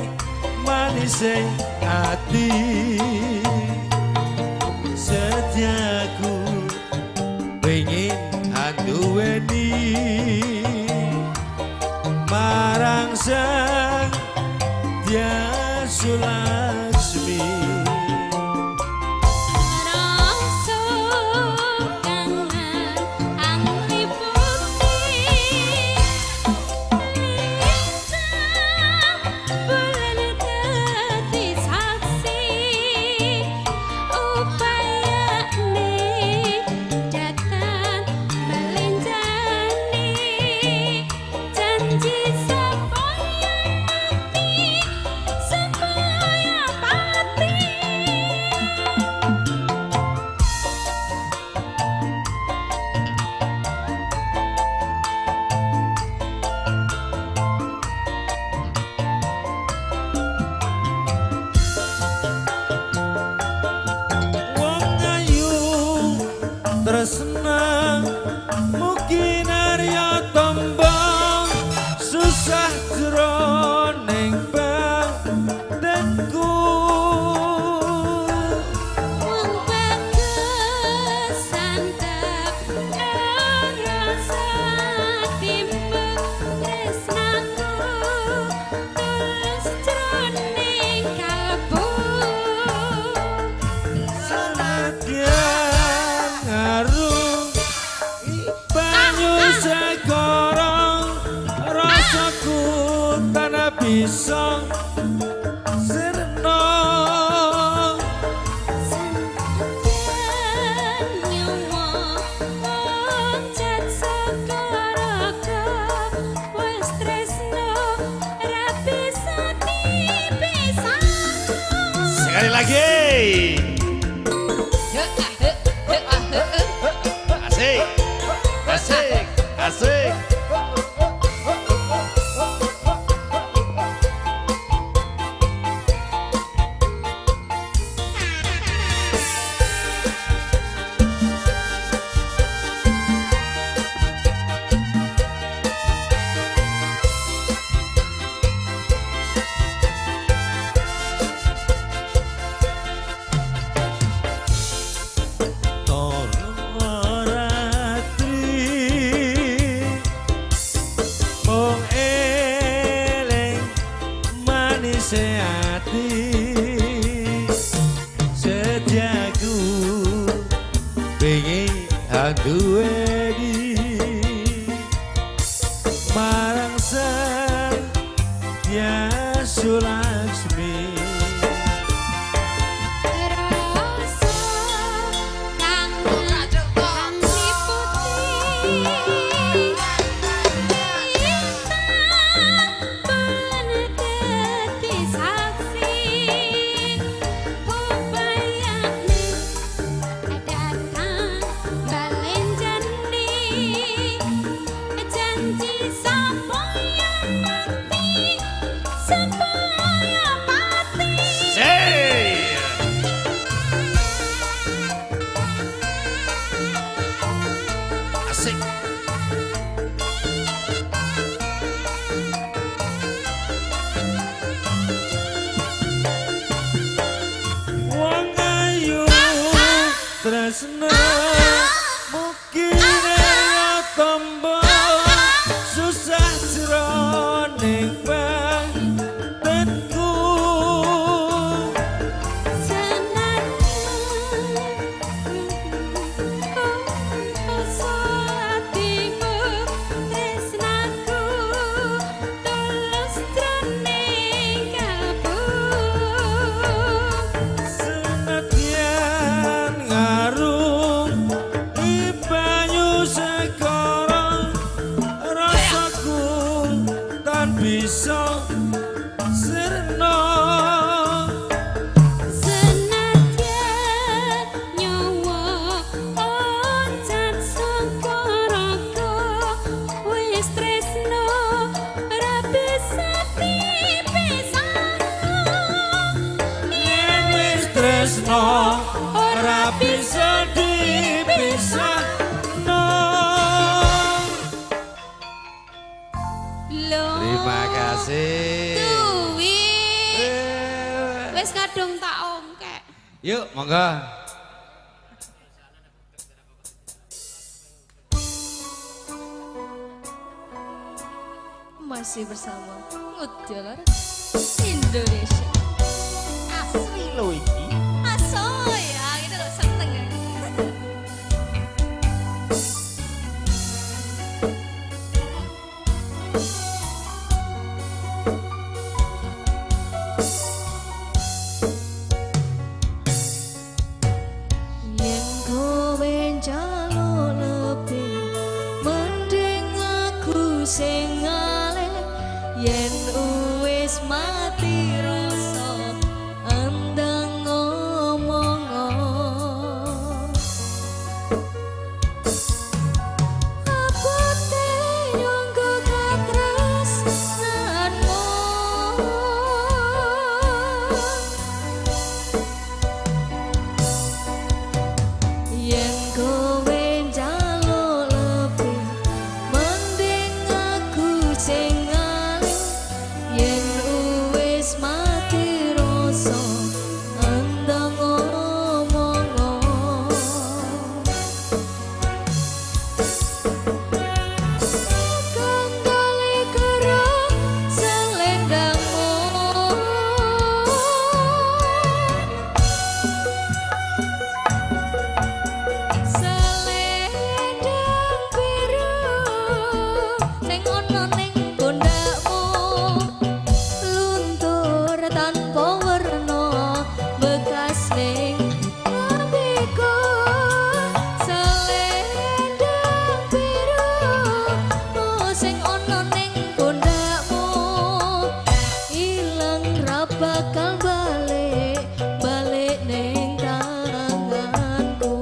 manise ati setiaku Pengin anduweni marang sang Dyas Laksmi rasa kangen angli putih lintang bulan dadi saksi upayane datang melenjani janji supaya pati wong ayu tresna mungkin arya tombo susah jroning batinku wong bagus santap rasa hatimu tresnaku tulus jroning kalbu senadyan ngarung banyu sekarang rasaku tanah bisa sirna sekali lagi. Asik, asik, asik. ati setiaku Pengen anduweni marang sang Dyas Laksmi Rasa kangen Asik. Wong ayu tresna mungkin ya tombo susah jroning batinku senadyan ngarung di banyu segara rasaku tan bisa sirna yen wis tresno ora bisa dipisahno. Terima kasih. Duwi. Wis kadung tak ongkek. Yuk, monggo. Masih bersama Mutiara Indonesia. Asli lo iki. Aso ya, kita loh seneng ya. Yen kowe njaluk lebih, mending aku sing ngalih. Yen wis mati rasa andang ngomong. Abote nyongko katresnanmu. Yen kowe njaluk lebih, mending aku sing ngalih. Yen wis mati rasa andang ngomong. Kembali keruk selendangmu. Selendang biru sing ana ning pundakmu, luntur tanpa werna bekas ning lambeku. Selendang biru sing ana ning pundakmu, ilang ra bakal balik ning tanganku.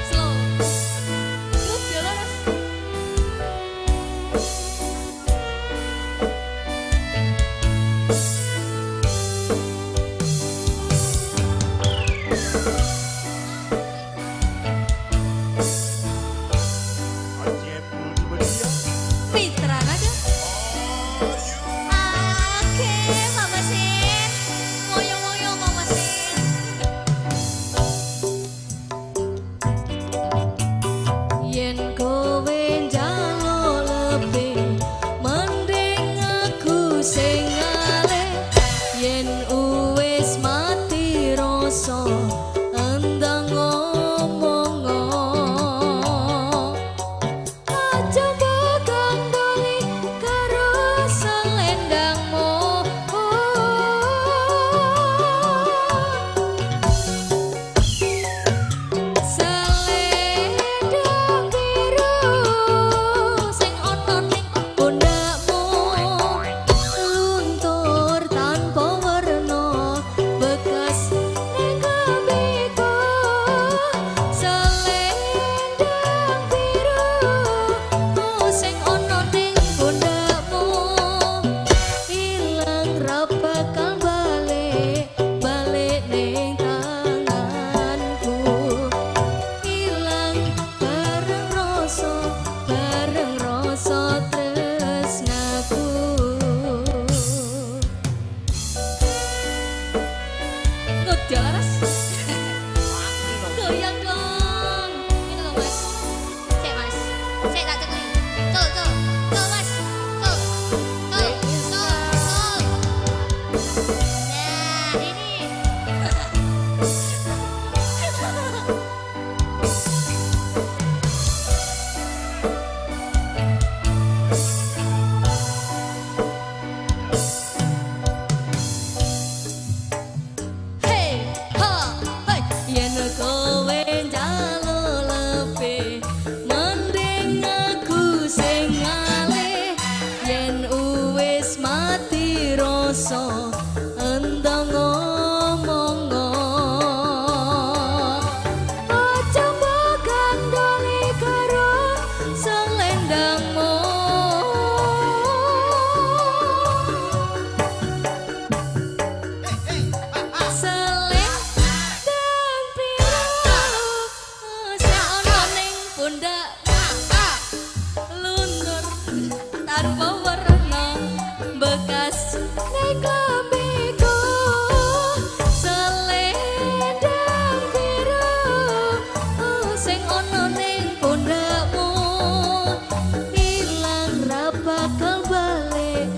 Slow. Mitra naga. Oke, Mama Sin. Moyo-moyo Mama Sin. Yen kowe njaluk lebih, mending aku sing ngalih. rasa endang ngomong aja bagandoli karo selendangmu selendang biru sing ana ning pundakmu luntur tanpa warna bekas ning klambiku selendang biru sing ana ning pundakmu ilang ra bakal balik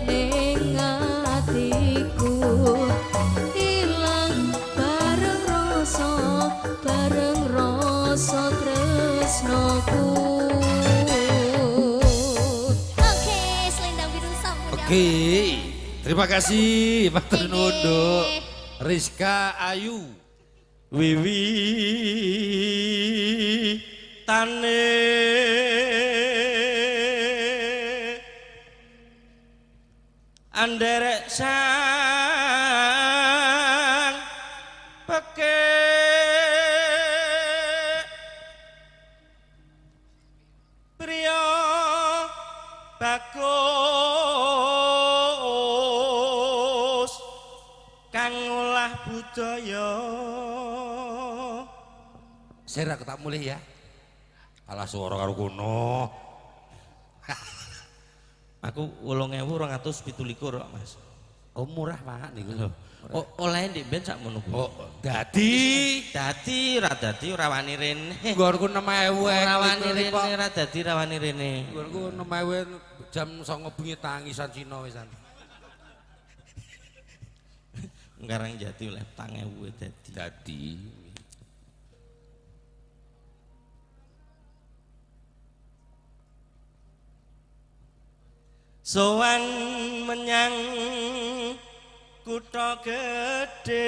ning atiku ilang bareng rasa tresnoku. Oke, selendang biru sampun. Oke, terima kasih Matur Nuwun Rizka Ayu. Wiwi tane anderek sang peke priya bagus kang ngolah budaya. Saya tak mulih ya. Alah suara karo kono. Aku 8.227 kok Mas. Oh murah Pak niku. Oh, oleh ndek ben sakmono kuwi. Oh, dadi Ra dadi ora wani rene. nggonku 6.000. Ora wani rene, ra dadi ra wani rene. Nggonku 6.000 jam 09.00 bengi tangisan Cina wisan. Ngarang jati oleh 4.000 dadi. Dadi Sowan menyang kutha gedhe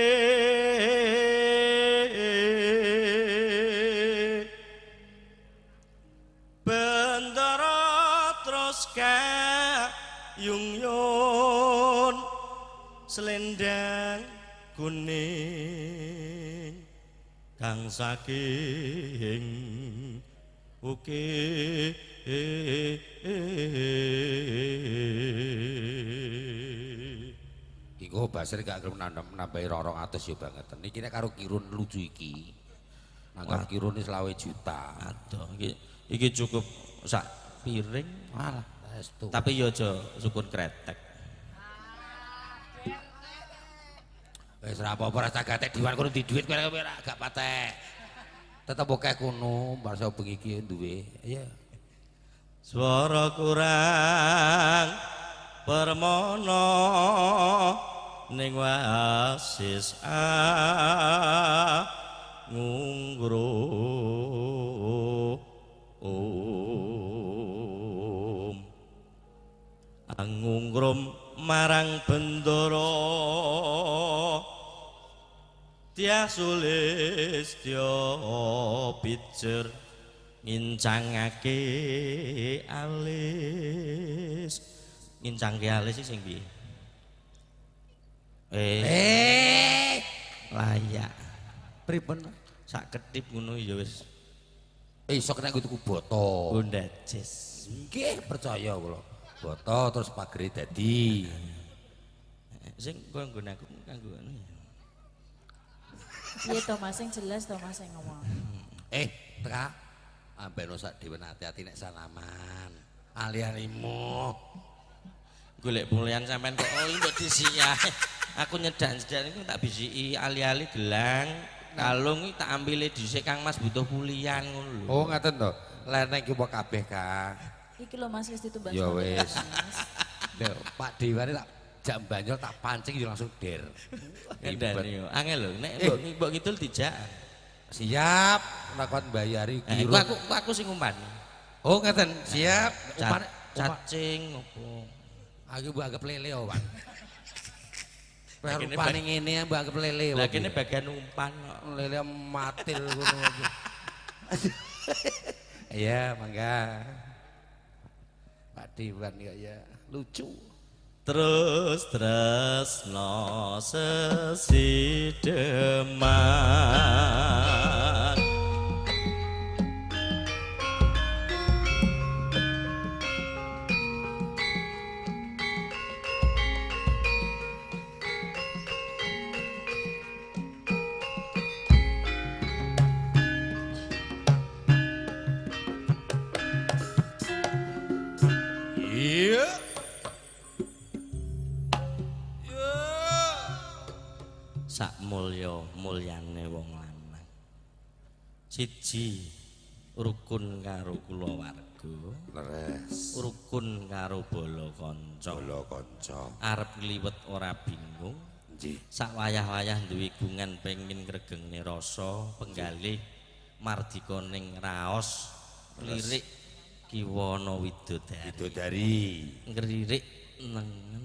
bendera terus kayung-yung selendang kuning kang saking ukir iku Basir gak gelem nambahi 200 ya banget. Niki nek karo Kirun lucu iki. Nanggap Kirun wis 20 juta. aduh iki cukup sak piring Alah, estu. tapi ya aja syukur kretek. Wis ora apa-apa rasa gatek diwan kono di dhuwit kowe ora gak patek. Tetep akeh kono, basa bengi iki duwe. Iya. Swara kurang permono ning wasis ngungrum marang bendoro Tias Sulistya pijer ngincangake alis. Ngincangke alis iki sing piye? Layak. Pripun? Sak ketip ngono ya wis. Esuk nek tuku boto. Bundajes. Nggih, percaya kula. Boto terus pagere dadi. Sing kanggo aku kanggo anu ya. Iya to Mas sing jelas to Mas sing ngomong. Teka. Ambeno sak dhewe hati-hati nek salaman. Ali-alimu. Golek mulian sampean kok mbok disiki ae. Aku nyedak-nyedak niku tak bisiki ali-ali gelang, kalung iki tak ambile dhisik Kang Mas butuh pulian ngono lho. Oh, ngaten to. Leneng ki kabeh, Kang. Iki lho Mas wis ditumbas. Ya wis. Lho, Pak Dewane tak jak banjol tak pancing yo langsung der. Ngendani yo. Angel lho nek mbok ngidul dijak. Siap, lakon bayari Iku aku sing umpan. Oh, ngaten. Siap. Umpan cacing opo. Aku mbok anggap lele oh, Pak. Rupane ngene mbok anggap lele. Lah kene bagian umpan kok. Lele matil ngono. Iya, mangga. Pak Dewan ya lucu. terus tresno sesideman Iya. sak mulyane wong lanang siji rukun karo kulawarga Leres. rukun karo bala kanca Bala kanca. arep ngliwet ora bingung Nggih. sak wayah-wayah duwe gungan pengin ngregengne rasa penggalih mardika ning raos lirik kiwana widodari Widodari. ngririk nengen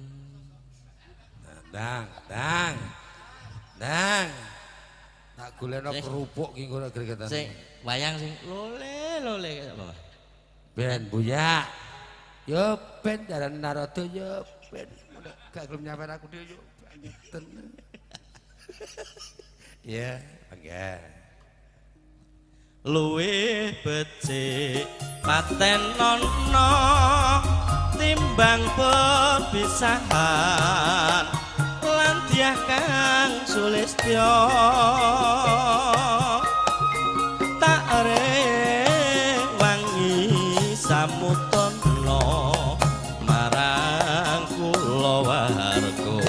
Dang. Tak golekno kerupuk ki ngono gregetan. sing wayang sing lole apa Ben Buya. Yo ben daran Narada yo ben. Gak gelem nyamper aku dhewe yo. Ngeten. Ya, mangga. luwih becik paten nono timbang pepisahan lan diah kang sulistya tak rewangi samutana marang kulawarga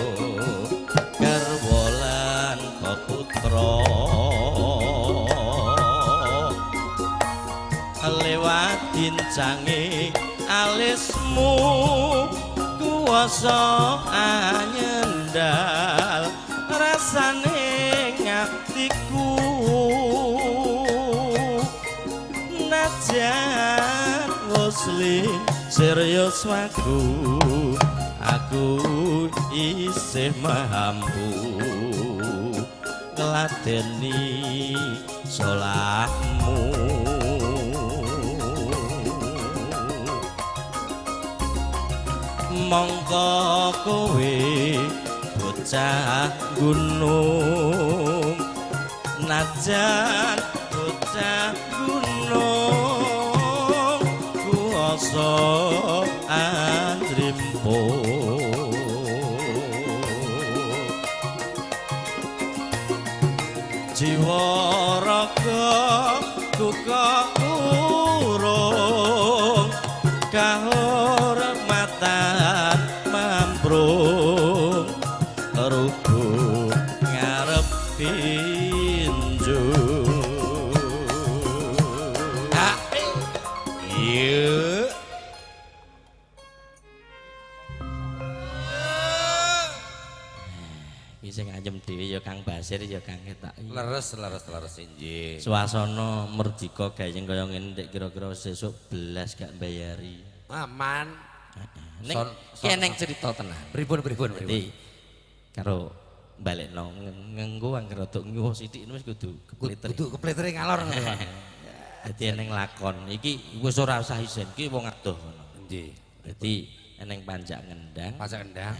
garwa lan peputra lewat dincange alismu kuwasa anyendal rasane ngatiku najan ngosling serius aku isih mampu ngladeni salahmu mongko kowe bocah gunung najan bocah gunung kuwasa andrimpo jiwa raga duka urung kahormatan mamprung rubuh ngarep pinju Iya. iki sing ayem dhewe ya Kang Basir ya Kang ketak Leres nggih. suasana merdika gayeng kaya ngene ndek kira-kira sesuk belas gak mbayari Aman. ning Son- ki eneng cerita tenan Pripun. Dadi karo balekno ngenggo anggere rada nyuwuh sithik wis kudu kepleter. Kudu kepletere ngalor ngono Pak. Dadi eneng lakon iki wis ora usah isin ki wong adoh ngono. Nggih. Dadi eneng panjak ngendang Masak endang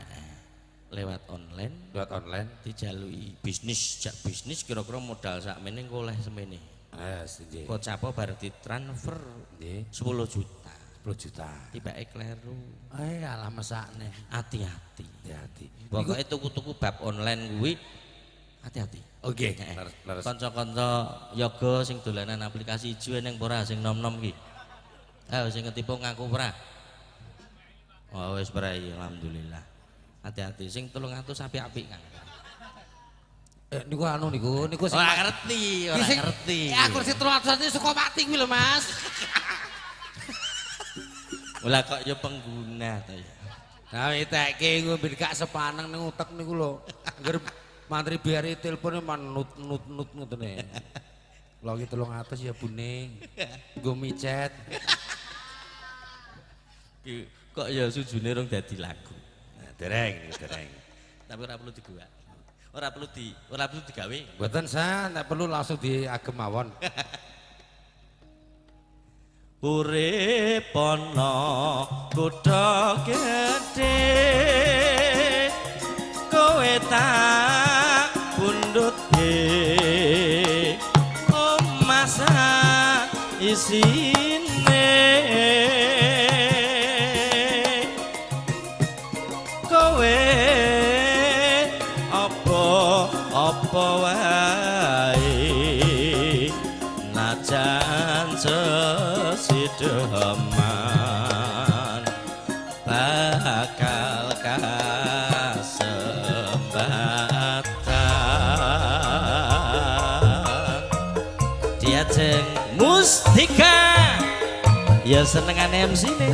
lewat online lewat online. dijaluki bisnis jak bisnis kira-kira modal sakmene engko oleh semene. Nggih. Kocapa bareng ditransfer Nggih. 10 juta. 10 juta. Tibake kleru. Alah mesakne. Hati-hati. Hati-hati. Pokoknya tuku-tuku bab online kuwi hati-hati. Oke, Heeh. leres. Kanca-kanca yoga sing dolanan aplikasi ijo ning ora sing nom-nom ki. Ayo sing ketipu ngaku ora. Oh wis ora iya alhamdulillah. Hati-hati sing 300 apik-apik Kang. Niku anu niku sing Ora ngerti, ora ngerti. Aku sing 300 iki suka mati kuwi lho, Mas. Lah kok ya pengguna to ya. Nah, tekke ngombe gak sepaneng ning utek niku lho. Angger mantri BRI telepone manut ngene. Lho iki 300 ya Bune. Nggo micet. Ki kok ya sujune rong dadi lagu. Nah, dereng. Tapi ora perlu dibuat. Ora perlu digawe. Mboten sa, nek perlu langsung diagem mawon. Urip ana kutha gedhe tak pundut masa isine kowe apa wae najan sesideman bakal kasembatan diajeng Mustika ya senengan MC nih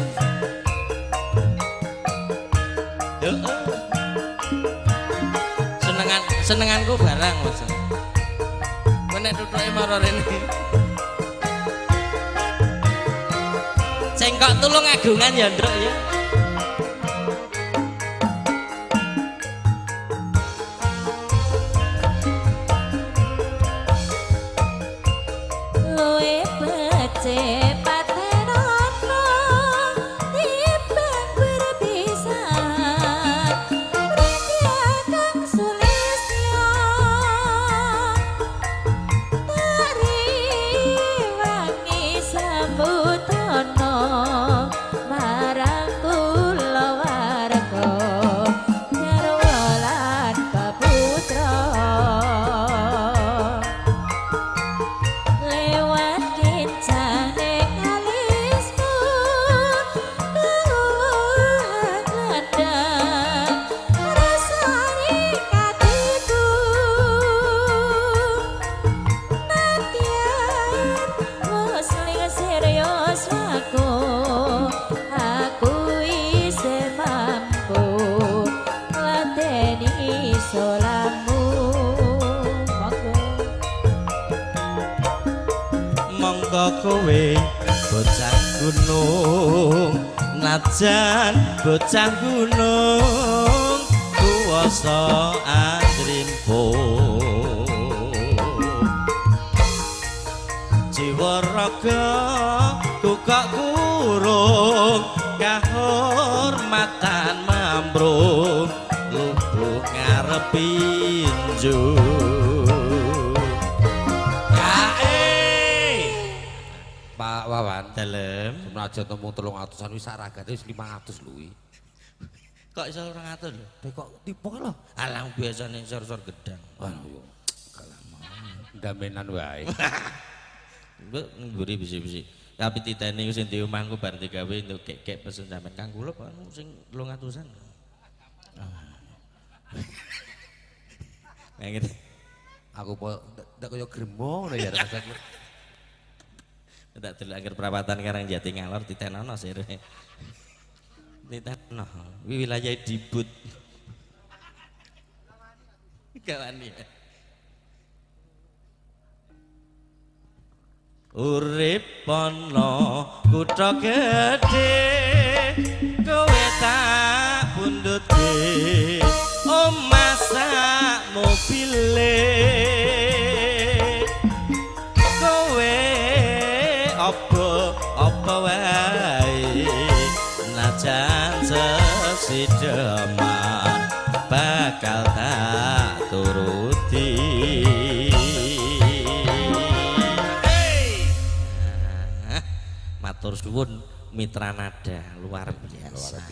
senenganku barang mas nek tutuke maro rene cengkok tulung agungan ya ndruk ya luwe becik patenono timbang berpisah Radia kang Sulistyo tari wangi sambutono marang kula warga garwa lan peputra lewat kincane alismu kehangan rasane katiku nadyan musling serius aku isih mampu lateni solamu monggo kowe bocah gunung najan bocah gunung kuwasa andrimpo jiwa raga kukak kurung kahormatan mambrung lubuh ngarepinju Pak Wawan dalem senajan tembung 300-an wis saragate wis 500 lho. kok iso 200 lho Kok tipe lho. alang biasane sor-sor gedang Waduh yo kalah mau. Ndamenan wae. mbok ngguri bisi-bisi tapi titene sing di omahku bar digawe entuk kek-kek pesen sampean kang kula anu sing 300-an ngene Aku ndak kaya gremo ngono ya rasane. tak delok angger perawatan karang Jati Ngalor ditenono sire ditenono wilayah dibut kawani urip ana kutha gedhe kowe tak pundute omah sak mobile kowe apa wae najan sesideman bakal tak turuti matur suwun mitra nada luar biasa